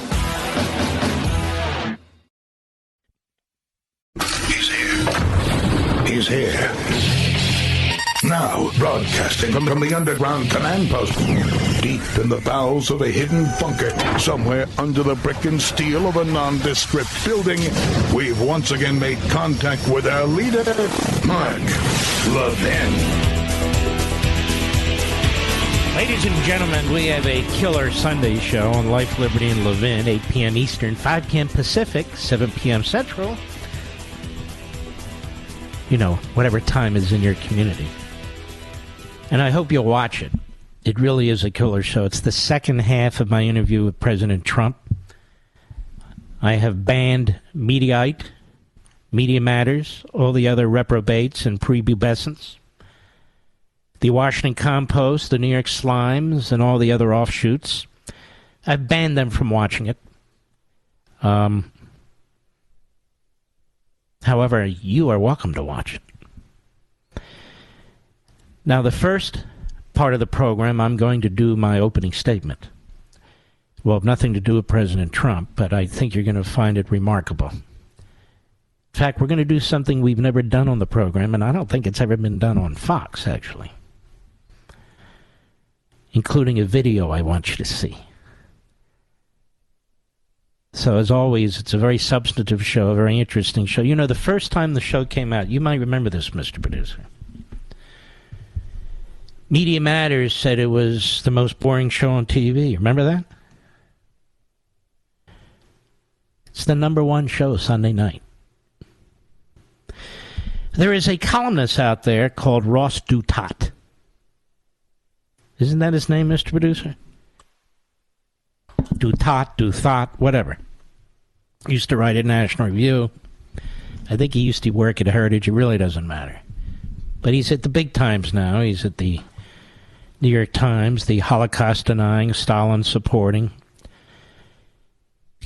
He's here. He's here. Now, broadcasting from the underground command post, deep in the bowels of a hidden bunker, somewhere under the brick and steel of a nondescript building, we've once again made contact with our leader, Mark Levin.
Ladies and gentlemen, we have a killer Sunday show on Life, Liberty, and Levin, 8 p.m. Eastern, 5 p.m. Pacific, 7 p.m. Central. You know, whatever time is in your community. And I hope you'll watch it. It really is a killer show. It's the second half of my interview with President Trump. I have banned Mediaite, Media Matters, all the other reprobates and prepubescents, the Washington Compost, the New York Slimes, and all the other offshoots. I've banned them from watching it. However, you are welcome to watch it. Now, the first part of the program, I'm going to do my opening statement. Well, have nothing to do with President Trump, but I think you're going to find it remarkable. In fact, we're going to do something we've never done on the program, and I don't think it's ever been done on Fox, actually, including a video I want you to see. So, as always, it's a very substantive show, a very interesting show. You know, the first time the show came out, you might remember this, Mr. Producer. Media Matters said it was the most boring show on TV. Remember that? It's the number one show Sunday night. There is a columnist out there called Ross Douthat. Isn't that his name, Mr. Producer? Douthat, whatever. Used to write at National Review. I think he used to work at Heritage. It really doesn't matter. But he's at the big times now. He's at the New York Times, the Holocaust-denying, Stalin-supporting,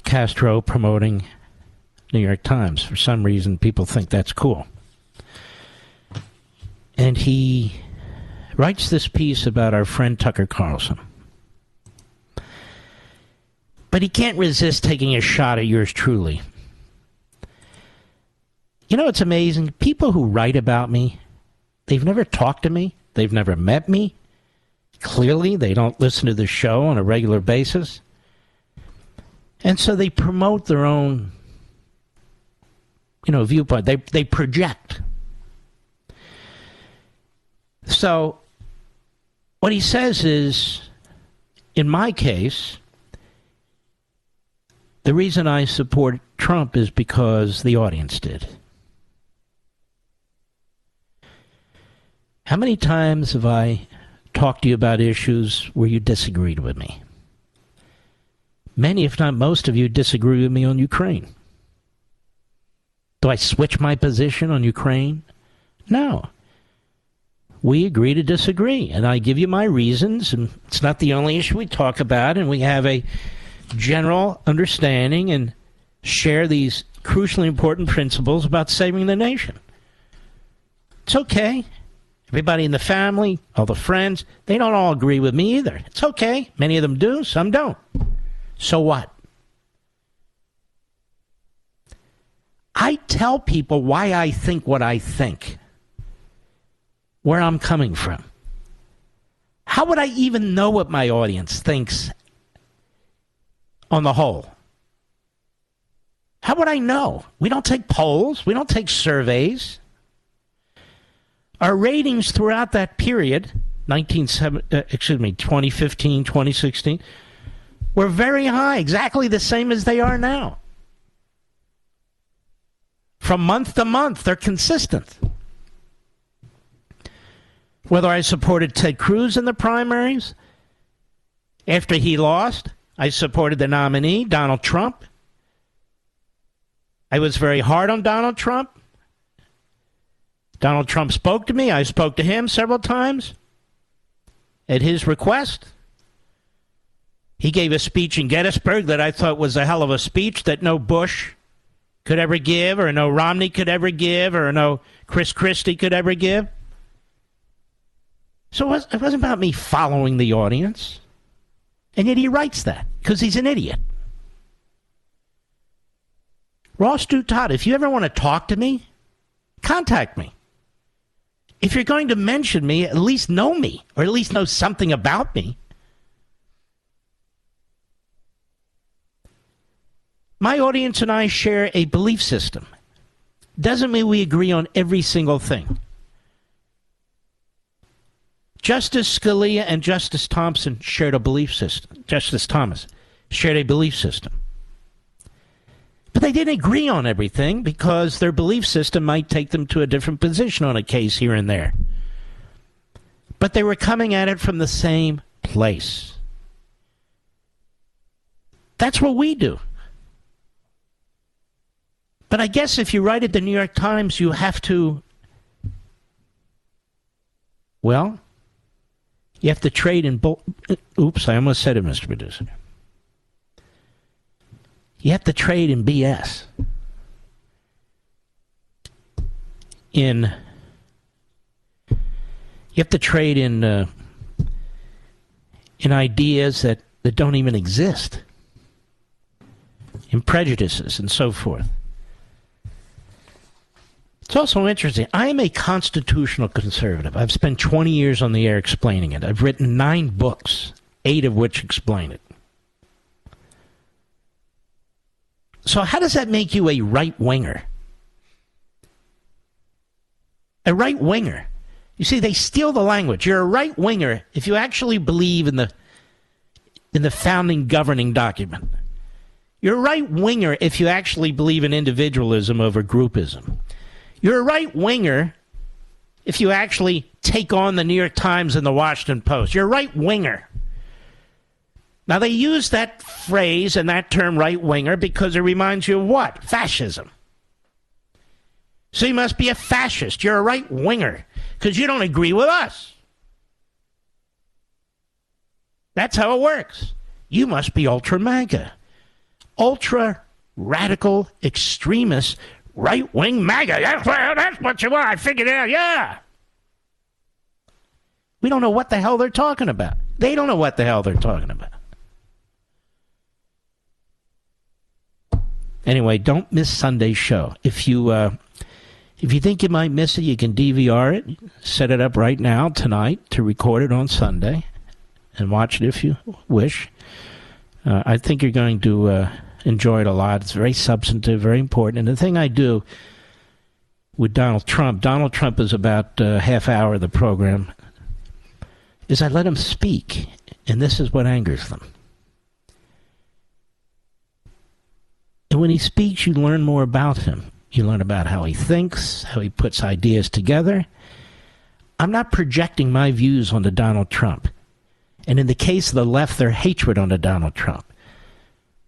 Castro-promoting New York Times. For some reason, people think that's cool. And he writes this piece about our friend Tucker Carlson. But he can't resist taking a shot at yours truly. You know, it's amazing. People who write about me, they've never talked to me. They've never met me. Clearly, they don't listen to the show on a regular basis. And so they promote their own, viewpoint. They project. So what he says is, in my case, the reason I support Trump is because the audience did. How many times have I talked to you about issues where you disagreed with me? Many, if not most of you, disagree with me on Ukraine. Do I switch my position on Ukraine? No. we agree to disagree. And I give you my reasons, and it's not the only issue we talk about, and we have a general understanding and share these crucially important principles about saving the nation. It's okay. Everybody in the family, all the friends, they don't all agree with me either. It's okay. Many of them do, some don't. So what? I tell people why I think what I think, where I'm coming from. How would I even know what my audience thinks on the whole? How would I know? We don't take polls. We don't take surveys. Our ratings throughout that period, 2015, 2016, were very high, exactly the same as they are now. From month to month, they're consistent. Whether I supported Ted Cruz in the primaries, after he lost, I supported the nominee, Donald Trump. I was very hard on Donald Trump. Donald Trump spoke to me. I spoke to him several times at his request. He gave a speech in Gettysburg that I thought was a hell of a speech that no Bush could ever give, or no Romney could ever give, or no Chris Christie could ever give. So it wasn't about me following the audience. And yet he writes that because he's an idiot. Ross Dutat, if you ever want to talk to me, contact me. If you're going to mention me, at least know me, or at least know something about me. My audience and I share a belief system. Doesn't mean we agree on every single thing. Justice Scalia and Justice Thompson shared a belief system. Justice Thomas shared a belief system. But they didn't agree on everything because their belief system might take them to a different position on a case here and there. But they were coming at it from the same place. That's what we do. But I guess if you write at the New York Times, you have to, well, you have to trade in oops, I almost said it, Mr. Producer. You have to trade in BS. You have to trade in ideas that don't even exist, in prejudices and so forth. It's also interesting. I am a constitutional conservative. I've spent 20 years on the air explaining it. I've written 9 books, 8 of which explain it. So how does that make you a right-winger? A right-winger. You see, they steal the language. You're a right-winger if you actually believe in the founding governing document. You're a right-winger if you actually believe in individualism over groupism. You're a right-winger if you actually take on the New York Times and the Washington Post. You're a right-winger. Now, they use that phrase and that term right-winger because it reminds you of what? Fascism. So you must be a fascist. You're a right-winger because you don't agree with us. That's how it works. You must be ultra-MAGA. Ultra-radical extremist right-wing MAGA. That's what you are. I figured it out. Yeah. We don't know what the hell they're talking about. They don't know what the hell they're talking about. Anyway, don't miss Sunday's show. If you think you might miss it, you can DVR it. Set it up right now, tonight, to record it on Sunday. And watch it if you wish. I think you're going to enjoy it a lot. It's very substantive, very important. And the thing I do with Donald Trump is about half hour of the program, is I let him speak. And this is what angers them. And when he speaks, you learn more about him. You learn about how he thinks, how he puts ideas together. I'm not projecting my views onto Donald Trump. And in the case of the left, their hatred onto Donald Trump,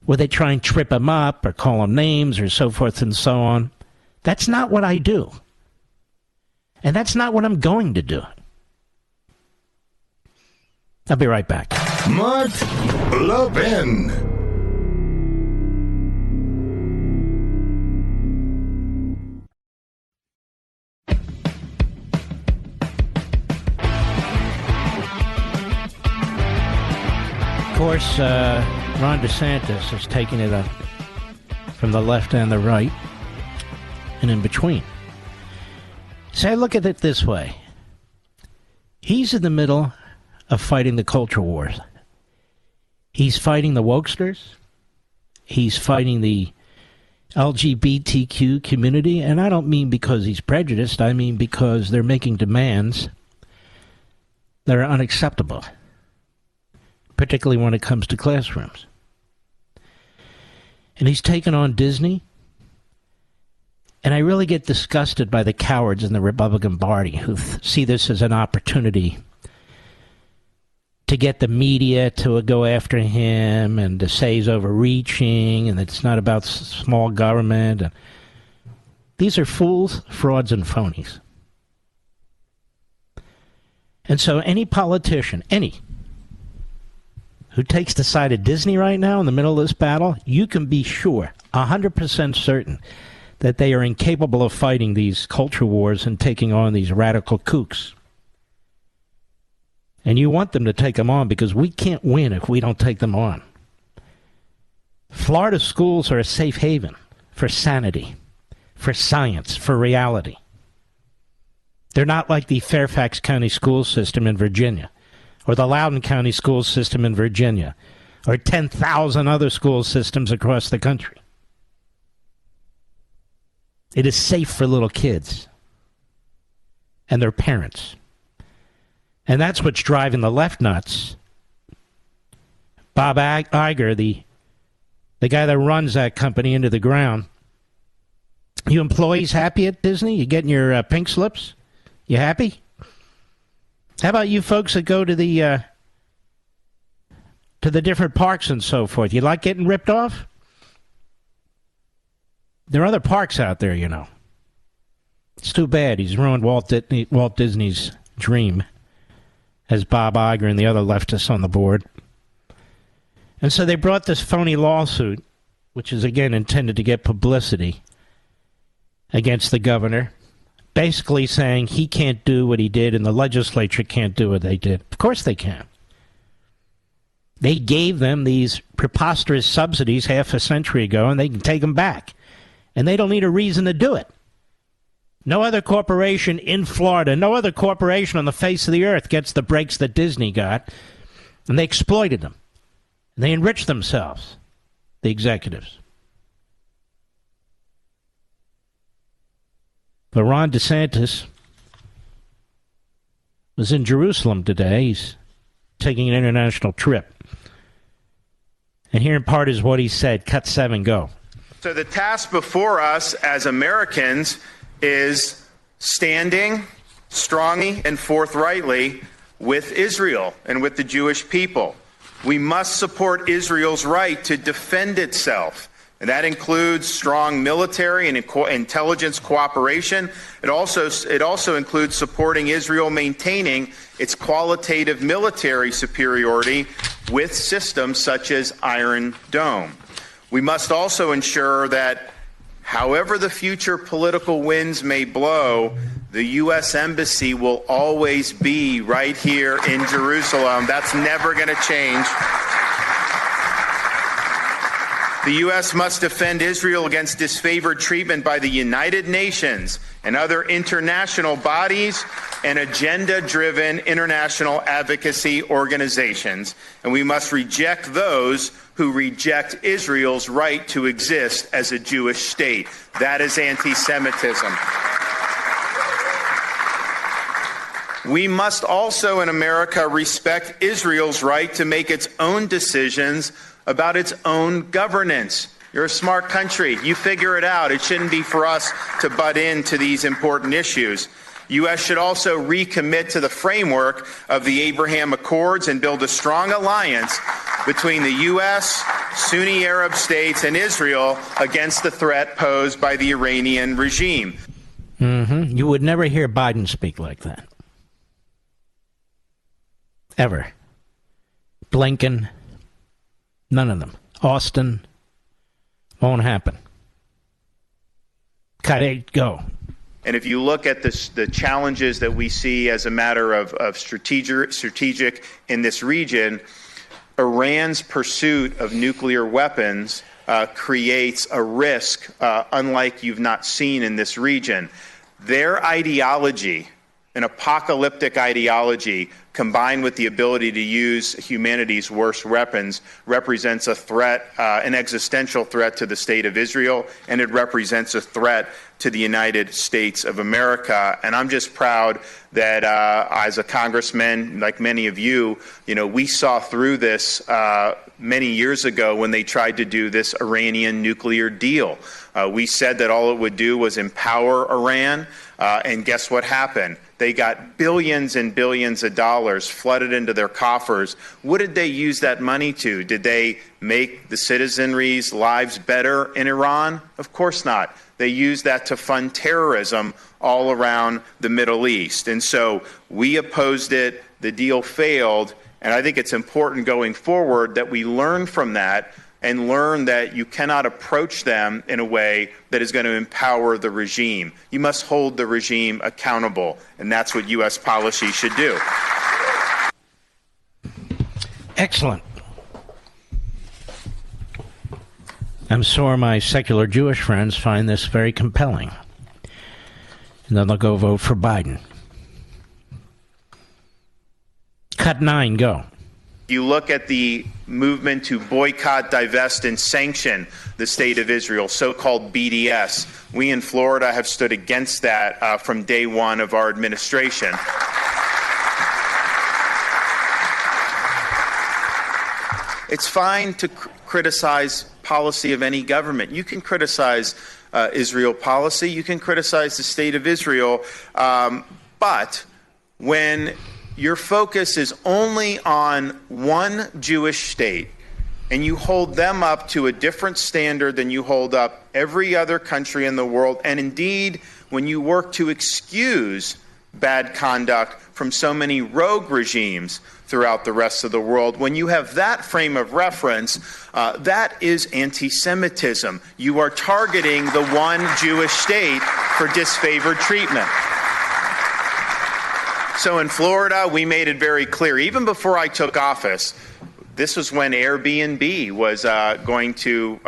where they try and trip him up or call him names or so forth and so on. That's not what I do. And that's not what I'm going to do. I'll be right back.
Mark Levin.
Of course, Ron DeSantis is taking it up from the left and the right and in between. So I look at it this way. He's in the middle of fighting the culture wars. He's fighting the wokesters. He's fighting the LGBTQ community. And I don't mean because he's prejudiced. I mean because they're making demands that are unacceptable, particularly when it comes to classrooms. And he's taken on Disney. And I really get disgusted by the cowards in the Republican Party who see this as an opportunity to get the media to go after him and to say he's overreaching and it's not about small government. And these are fools, frauds, and phonies. And so any politician, who takes the side of Disney right now in the middle of this battle, you can be sure, 100% certain, that they are incapable of fighting these culture wars and taking on these radical kooks. And you want them to take them on because we can't win if we don't take them on. Florida schools are a safe haven for sanity, for science, for reality. They're not like the Fairfax County school system in Virginia, or the Loudoun County school system in Virginia, or 10,000 other school systems across the country. It is safe for little kids and their parents. And that's what's driving the left nuts. Bob Iger, the guy that runs that company, into the ground. You employees happy at Disney? You getting your pink slips? You happy? How about you folks that go to the different parks and so forth? You like getting ripped off? There are other parks out there, you know. It's too bad. He's ruined Walt Disney's dream, as Bob Iger and the other leftists on the board. And so they brought this phony lawsuit, which is, again, intended to get publicity against the governor, basically saying he can't do what he did and the legislature can't do what they did. Of course they can. They gave them these preposterous subsidies half a century ago, and they can take them back. And they don't need a reason to do it. No other corporation in Florida, no other corporation on the face of the earth gets the breaks that Disney got. And they exploited them. And they enriched themselves, the executives. But Ron DeSantis was in Jerusalem today. He's taking an international trip. And here in part is what he said. Cut 7, go.
So the task before us as Americans is standing strongly and forthrightly with Israel and with the Jewish people. We must support Israel's right to defend itself. And that includes strong military and intelligence cooperation. It also includes supporting Israel maintaining its qualitative military superiority with systems such as Iron Dome. We must also ensure that however the future political winds may blow, the U.S. Embassy will always be right here in Jerusalem. That's never going to change. The U.S. must defend Israel against disfavored treatment by the United Nations and other international bodies and agenda-driven international advocacy organizations. And we must reject those who reject Israel's right to exist as a Jewish state. That is anti-Semitism. We must also in America respect Israel's right to make its own decisions about its own governance. You're a smart country. You figure it out. It shouldn't be for us to butt into these important issues. U.S. should also recommit to the framework of the Abraham Accords and build a strong alliance between the U.S., Sunni Arab states, and Israel against the threat posed by the Iranian regime.
You would never hear Biden speak like that. Ever. Blinken, none of them. Austin, won't happen. Cut 8, go.
And if you look at the challenges that we see as a matter of strategic in this region, Iran's pursuit of nuclear weapons creates a risk unlike you've not seen in this region. Their ideology, an apocalyptic ideology, combined with the ability to use humanity's worst weapons, represents a threat, an existential threat to the state of Israel, and it represents a threat to the United States of America. And I'm just proud that as a congressman, like many of you, we saw through this many years ago when they tried to do this Iranian nuclear deal. We said that all it would do was empower Iran, and guess what happened? They got billions and billions of dollars flooded into their coffers. What did they use that money to? Did they make the citizenry's lives better in Iran? Of course not. They used that to fund terrorism all around the Middle East. And so we opposed it. The deal failed. And I think it's important going forward that we learn from that and learn that you cannot approach them in a way that is going to empower the regime. You must hold the regime accountable, and that's what U.S. policy should do.
Excellent. I'm sure my secular Jewish friends find this very compelling. And then they'll go vote for Biden. Cut 9, go.
You look at the movement to boycott, divest, and sanction the state of Israel, so-called BDS. We in Florida have stood against that from day one of our administration. It's fine to criticize policy of any government. You can criticize Israel policy. You can criticize the state of Israel. But when your focus is only on one Jewish state, and you hold them up to a different standard than you hold up every other country in the world, and indeed, when you work to excuse bad conduct from so many rogue regimes throughout the rest of the world, when you have that frame of reference, that is anti-Semitism. You are targeting the one Jewish state for disfavored treatment. So in Florida, we made it very clear, even before I took office, this was when Airbnb was going to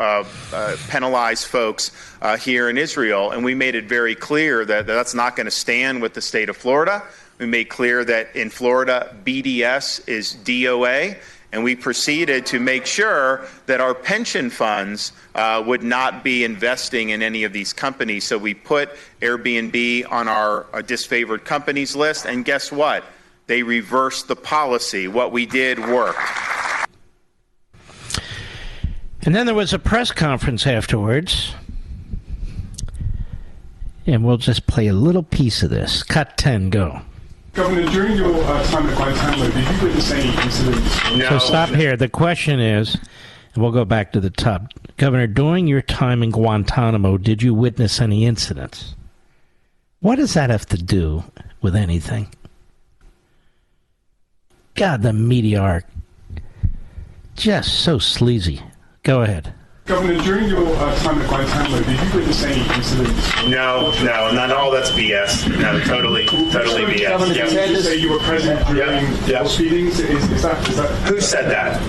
penalize folks here in Israel, and we made it very clear that that's not going to stand with the state of Florida. We made clear that in Florida, BDS is DOA, and we proceeded to make sure that our pension funds would not be investing in any of these companies. So we put Airbnb on our disfavored companies list, and guess what? They reversed the policy. What we did worked.
And then there was a press conference afterwards, and we'll just play a little piece of this. Cut 10, go.
Governor, during your time at Guantanamo, did you witness any incidents?
No. So stop here. The question is, and we'll go back to the top. Governor, during your time in Guantanamo, did you witness any incidents? What does that have to do with anything? God, the media are just so sleazy. Go ahead.
Governor, during your time at Guantanamo, did you witness any incidents?
No, not all. That's BS. No, totally BS.
Governor, did you say you were present during proceedings? Is that
who said that?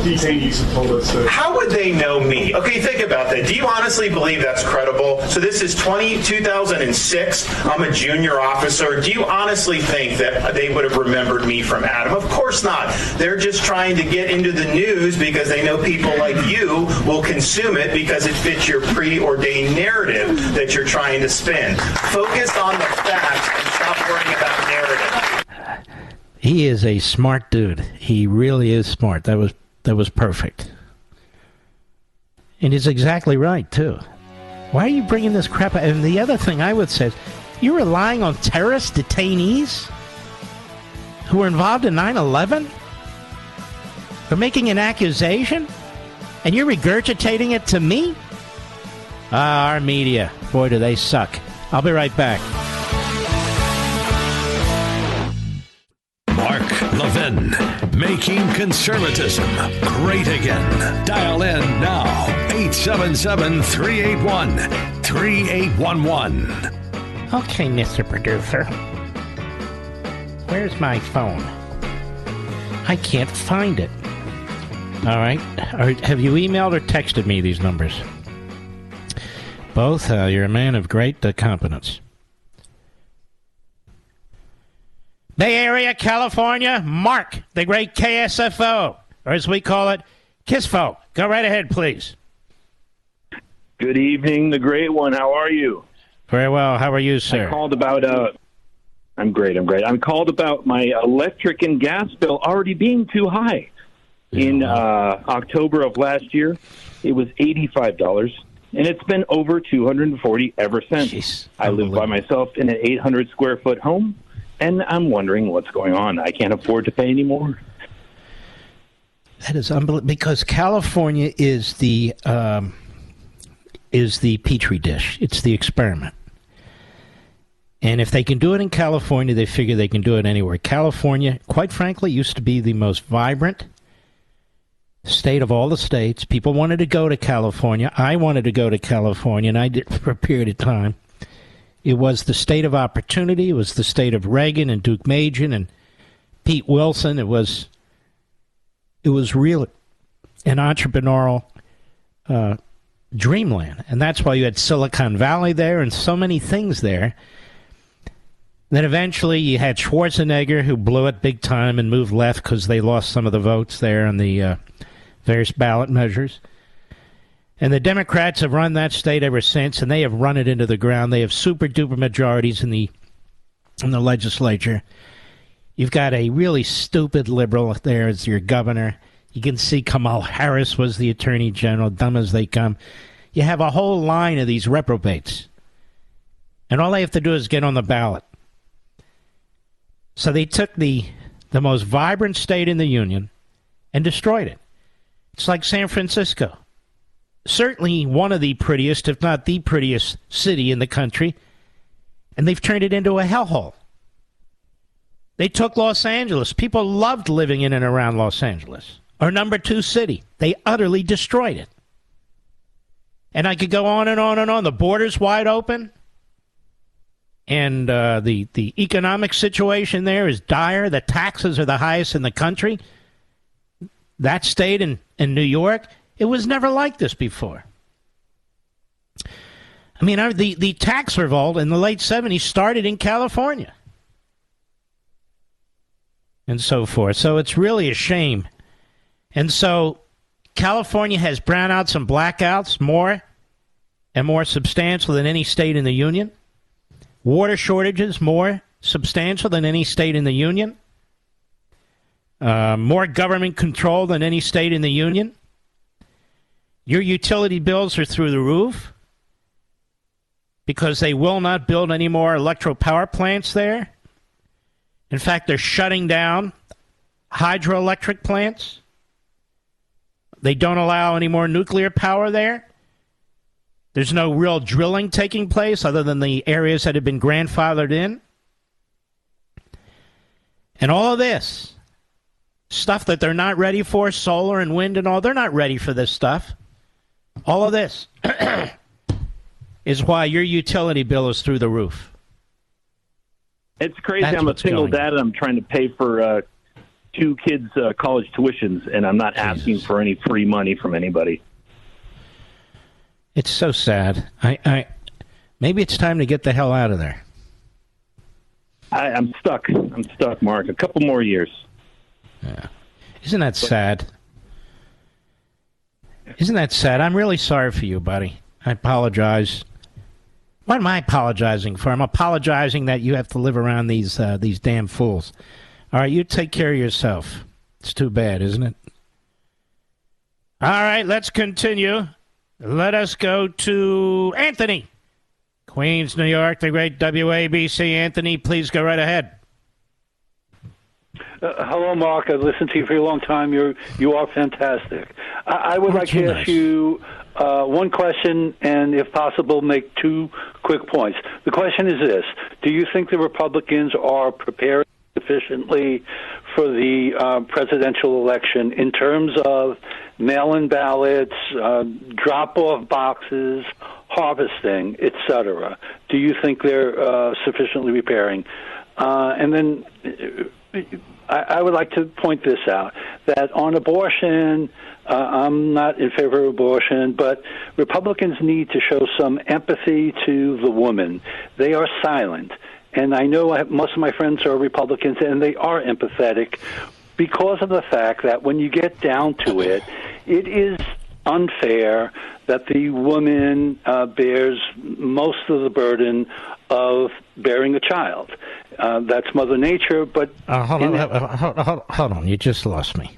Detainees have told us.
How would they know me? Okay, think about that. Do you honestly believe that's credible? So this is 2006. I'm a junior officer. Do you honestly think that they would have remembered me from Adam? Of course not. They're just trying to get into the news because they know people like you will consume it because it fits your preordained narrative that you're trying to spin. Focus on the facts and stop worrying about narrative.
He is a smart dude. He really is smart. That was perfect. And he's exactly right, too. Why are you bringing this crap up? And the other thing I would say is, you're relying on terrorist detainees who were involved in 9/11? For making an accusation? And you're regurgitating it to me? Our media. Boy, do they suck. I'll be right back.
Mark Levin. Making conservatism great again. Dial in now. 877-381-3811.
Okay, Mr. Producer. Where's my phone? I can't find it. All right. Have you emailed or texted me these numbers? Both. You're a man of great competence. Bay Area, California, Mark, the great KSFO, or as we call it, KISFO. Go right ahead, please.
Good evening, the great one. How are you?
Very well. How are you, sir?
I called about, I'm great. I'm called about my electric and gas bill already being too high. In October of last year, it was $85, and it's been over $240 ever since.
Jeez,
I live by myself in an 800-square-foot home, and I'm wondering what's going on. I can't afford to pay anymore.
That is unbelievable, because California is the petri dish. It's the experiment. And if they can do it in California, they figure they can do it anywhere. California, quite frankly, used to be the most vibrant state of all the states. People wanted to go to California. I wanted to go to California, and I did for a period of time. It was the state of opportunity. It was the state of Reagan and Duke Majan and Pete Wilson. It was really an entrepreneurial dreamland. And that's why you had Silicon Valley there and so many things there. Then eventually you had Schwarzenegger, who blew it big time and moved left because they lost some of the votes there on the various ballot measures. And the Democrats have run that state ever since, and they have run it into the ground. They have super-duper majorities in the legislature. You've got a really stupid liberal there as your governor. You can see Kamala Harris was the attorney general, dumb as they come. You have a whole line of these reprobates. And all they have to do is get on the ballot. So they took the most vibrant state in the union and destroyed it. It's like San Francisco. Certainly one of the prettiest, if not the prettiest city in the country, and they've turned it into a hellhole. They took Los Angeles. People loved living in and around Los Angeles. Our number 2 city. They utterly destroyed it. And I could go on and on and on. The border's wide open. And the economic situation there is dire. The taxes are the highest in the country. That state in New York, it was never like this before. I mean, the tax revolt in the late 70s started in California. And so forth. So it's really a shame. And so California has brownouts and blackouts more and more substantial than any state in the union. Water shortages more substantial than any state in the union. More government control than any state in the union. Your utility bills are through the roof because they will not build any more electro power plants there. In fact, they're shutting down hydroelectric plants. They don't allow any more nuclear power there. There's no real drilling taking place other than the areas that have been grandfathered in. And all of this stuff that they're not ready for, solar and wind and all, they're not ready for this stuff. All of this is why your utility bill is through the roof.
It's crazy. I'm a single dad, and I'm trying to pay for 2 kids' college tuitions, and I'm not asking for any free money from anybody.
It's so sad. Maybe it's time to get the hell out of there.
I'm stuck. Mark. A couple more years.
Yeah. Isn't that sad? Isn't that sad? I'm really sorry for you, buddy. I apologize. What am I apologizing for? I'm apologizing that you have to live around these damn fools. All right, you take care of yourself. It's too bad, isn't it? All right, let's continue. Let us go to Anthony. Queens, New York, the great WABC. Anthony, please go right ahead.
Hello, Mark. I've listened to you for a long time. You are fantastic. I would like to ask you one question, and if possible, make 2 quick points. The question is this: do you think the Republicans are prepared to sufficiently for the presidential election in terms of mail-in ballots, drop-off boxes, harvesting, etc.? Do you think they're sufficiently preparing? And then I would like to point this out, that on abortion, I'm not in favor of abortion, but Republicans need to show some empathy to the woman. They are silent. And I know most of my friends are Republicans, and they are empathetic because of the fact that when you get down to it, it is unfair that the woman bears most of the burden of bearing a child. That's Mother Nature, but...
Hold on. You just lost me.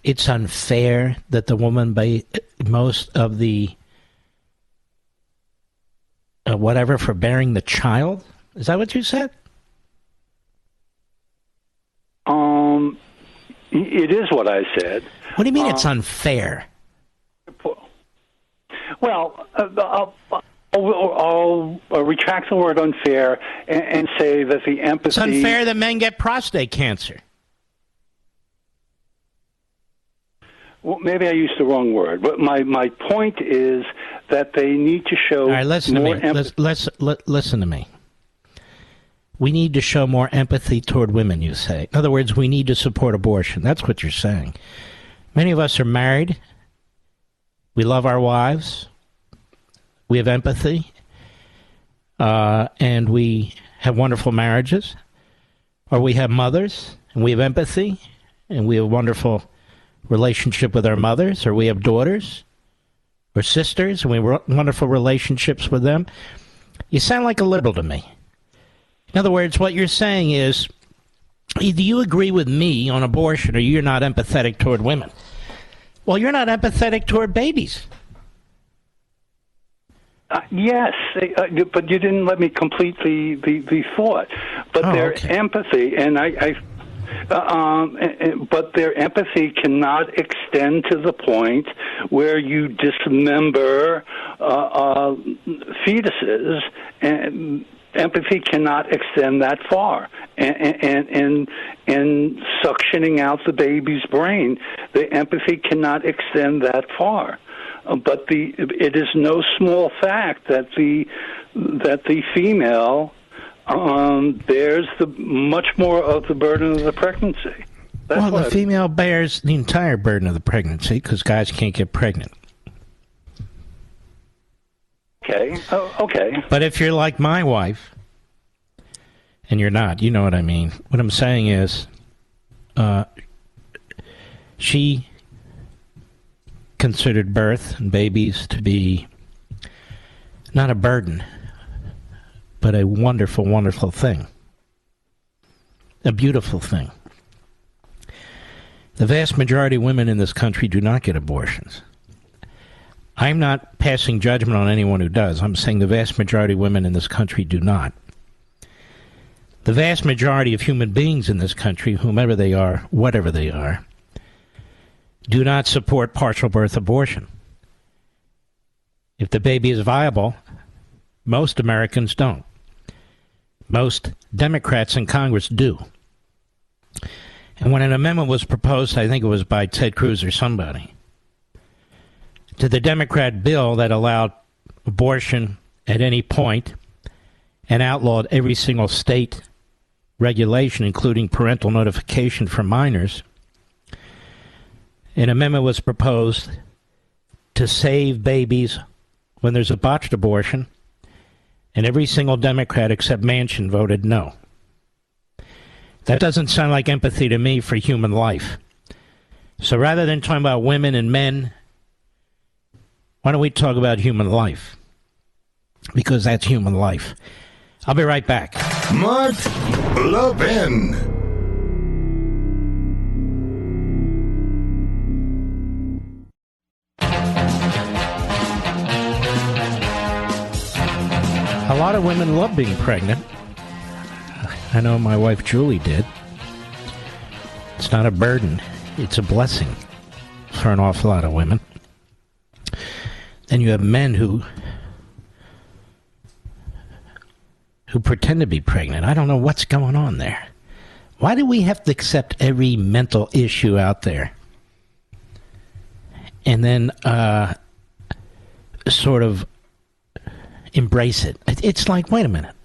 It's unfair that the woman bears most of the whatever for bearing the child? Is that what you said?
It is what I said.
What do you mean it's unfair?
Well, I'll retract the word unfair and say that the empathy...
It's unfair that men get prostate cancer.
Well, maybe I used the wrong word, but my point is that they need to show...
All right, listen to me. Listen to me. We need to show more empathy toward women, you say. In other words, we need to support abortion. That's what you're saying. Many of us are married. We love our wives. We have empathy. And we have wonderful marriages. Or we have mothers, and we have empathy, and we have a wonderful relationship with our mothers, or we have daughters or sisters, and we have wonderful relationships with them. You sound like a liberal to me. In other words, what you're saying is, either you agree with me on abortion or you're not empathetic toward women. Well, you're not empathetic toward babies.
Yes, but you didn't let me complete the thought. But their empathy, and but their empathy cannot extend to the point where you dismember fetuses, and empathy cannot extend that far. And suctioning out the baby's brain, the empathy cannot extend that far. But it is no small fact that the female bears much more of the burden of the pregnancy.
Well, the female bears the entire burden of the pregnancy because guys can't get pregnant.
Okay. Okay.
But if you're like my wife, and you're not, you know what I mean. What I'm saying is, she considered birth and babies to be not a burden, but a wonderful, wonderful thing. A beautiful thing. The vast majority of women in this country do not get abortions. I'm not passing judgment on anyone who does. I'm saying the vast majority of women in this country do not. The vast majority of human beings in this country, whomever they are, whatever they are, do not support partial birth abortion. If the baby is viable, most Americans don't. Most Democrats in Congress do. And when an amendment was proposed, I think it was by Ted Cruz or somebody, to the Democrat bill that allowed abortion at any point and outlawed every single state regulation, including parental notification for minors, an amendment was proposed to save babies when there's a botched abortion, and every single Democrat except Manchin voted no. That doesn't sound like empathy to me for human life. So rather than talking about women and men, why don't we talk about human life? Because that's human life. I'll be right back.
Mark Levin.
A lot of women love being pregnant. I know my wife Julie did. It's not a burden. It's a blessing for an awful lot of women. Then you have men who who pretend to be pregnant. I don't know what's going on there. Why do we have to accept every mental issue out there and then sort of embrace it? It's like, wait a minute.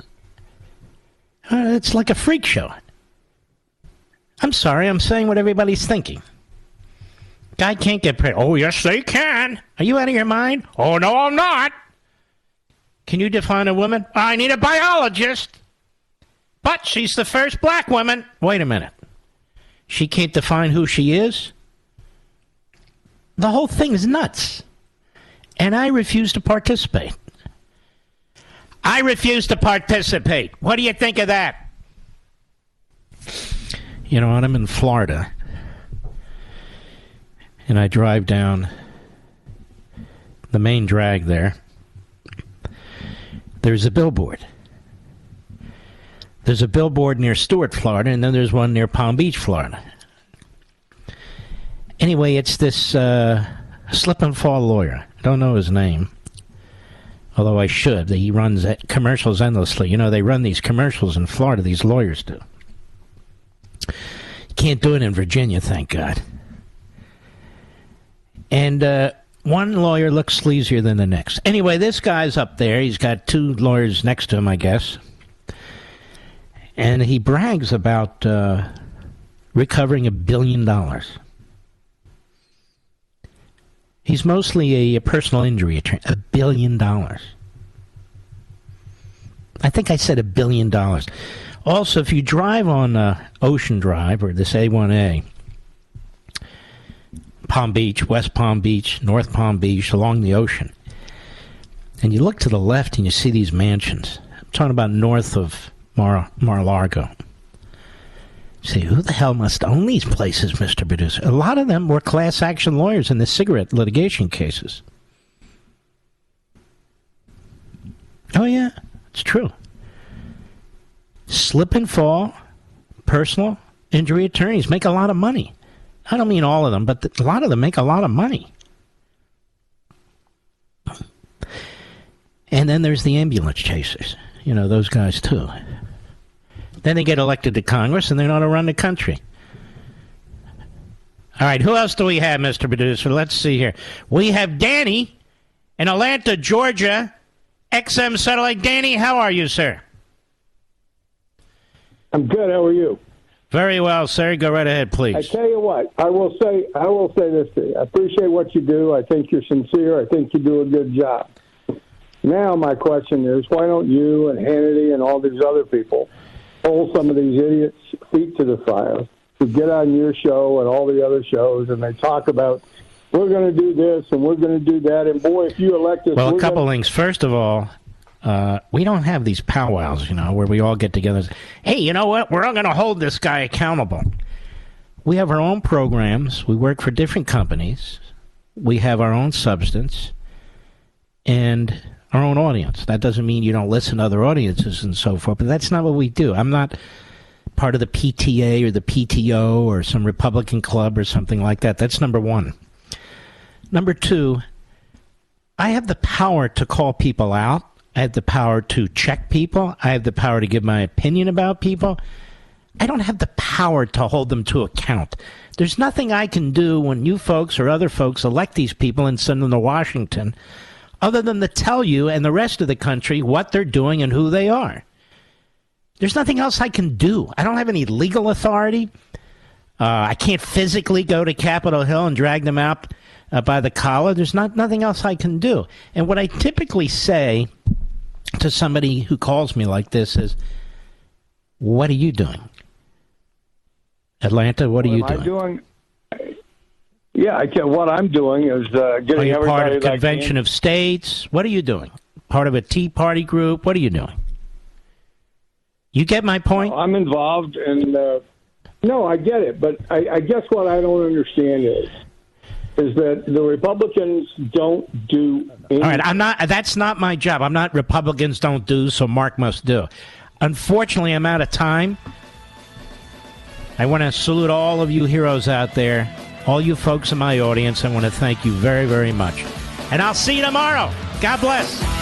It's like a freak show. I'm sorry, I'm saying what everybody's thinking. Guy can't get pregnant. Oh, yes, they can. Are you out of your mind? Oh, no, I'm not. Can you define a woman? I need a biologist. But she's the first black woman. Wait a minute. She can't define who she is? The whole thing is nuts. And I refuse to participate. I refuse to participate. What do you think of that? You know, when I'm in Florida and I drive down the main drag there, there's a billboard. There's a billboard near Stuart, Florida, and then there's one near Palm Beach, Florida. Anyway, it's this slip and fall lawyer. I don't know his name, although I should. He runs commercials endlessly. You know, they run these commercials in Florida, these lawyers do. You can't do it in Virginia, thank God. And one lawyer looks sleazier than the next. Anyway, this guy's up there. He's got two lawyers next to him, I guess. And he brags about recovering $1 billion. He's mostly a personal injury attorney. $1 billion. I think I said $1 billion. Also, if you drive on Ocean Drive or this A1A, Palm Beach, West Palm Beach, North Palm Beach, along the ocean, and you look to the left and you see these mansions. I'm talking about north of Mar-a-Lago. Say, who the hell must own these places, Mr. Producer? A lot of them were class action lawyers in the cigarette litigation cases. Oh, yeah, it's true. Slip and fall, personal injury attorneys make a lot of money. I don't mean all of them, but a lot of them make a lot of money. And then there's the ambulance chasers. You know, those guys, too. Then they get elected to Congress, and they know how to run the country. All right, who else do we have, Mr. Producer? Let's see here. We have Danny in Atlanta, Georgia, XM Satellite. Danny, how are you, sir?
I'm good. How are you?
Very well, sir. Go right ahead, please.
I tell you what, I will say this to you. I appreciate what you do. I think you're sincere. I think you do a good job. Now my question is, why don't you and Hannity and all these other people hold some of these idiots' feet to the fire who get on your show and all the other shows and they talk about, we're going to do this and we're going to do that, and boy, if you elect us...
Well, a couple things. First of all, we don't have these powwows, you know, where we all get together and say, hey, you know what, we're all going to hold this guy accountable. We have our own programs. We work for different companies. We have our own substance and our own audience. That doesn't mean you don't listen to other audiences and so forth, but that's not what we do. I'm not part of the PTA or the PTO or some Republican club or something like that. That's number one. Number two, I have the power to call people out. I have the power to check people. I have the power to give my opinion about people. I don't have the power to hold them to account. There's nothing I can do when you folks or other folks elect these people and send them to Washington other than to tell you and the rest of the country what they're doing and who they are. There's nothing else I can do. I don't have any legal authority. I can't physically go to Capitol Hill and drag them out by the collar. There's nothing else I can do. And what I typically say to somebody who calls me like this is, what are you doing? Atlanta, what are you doing?
Yeah, what I'm doing is getting
are you
everybody
part of
that
Convention of States? What are you doing? Part of a Tea Party group? What are you doing? You get my point?
Well, I'm involved in... no, I get it, but I guess what I don't understand is that the Republicans don't do anything.
All right, that's not my job. I'm not Republicans don't do, so Mark must do. Unfortunately, I'm out of time. I want to salute all of you heroes out there, all you folks in my audience. I want to thank you very, very much. And I'll see you tomorrow. God bless.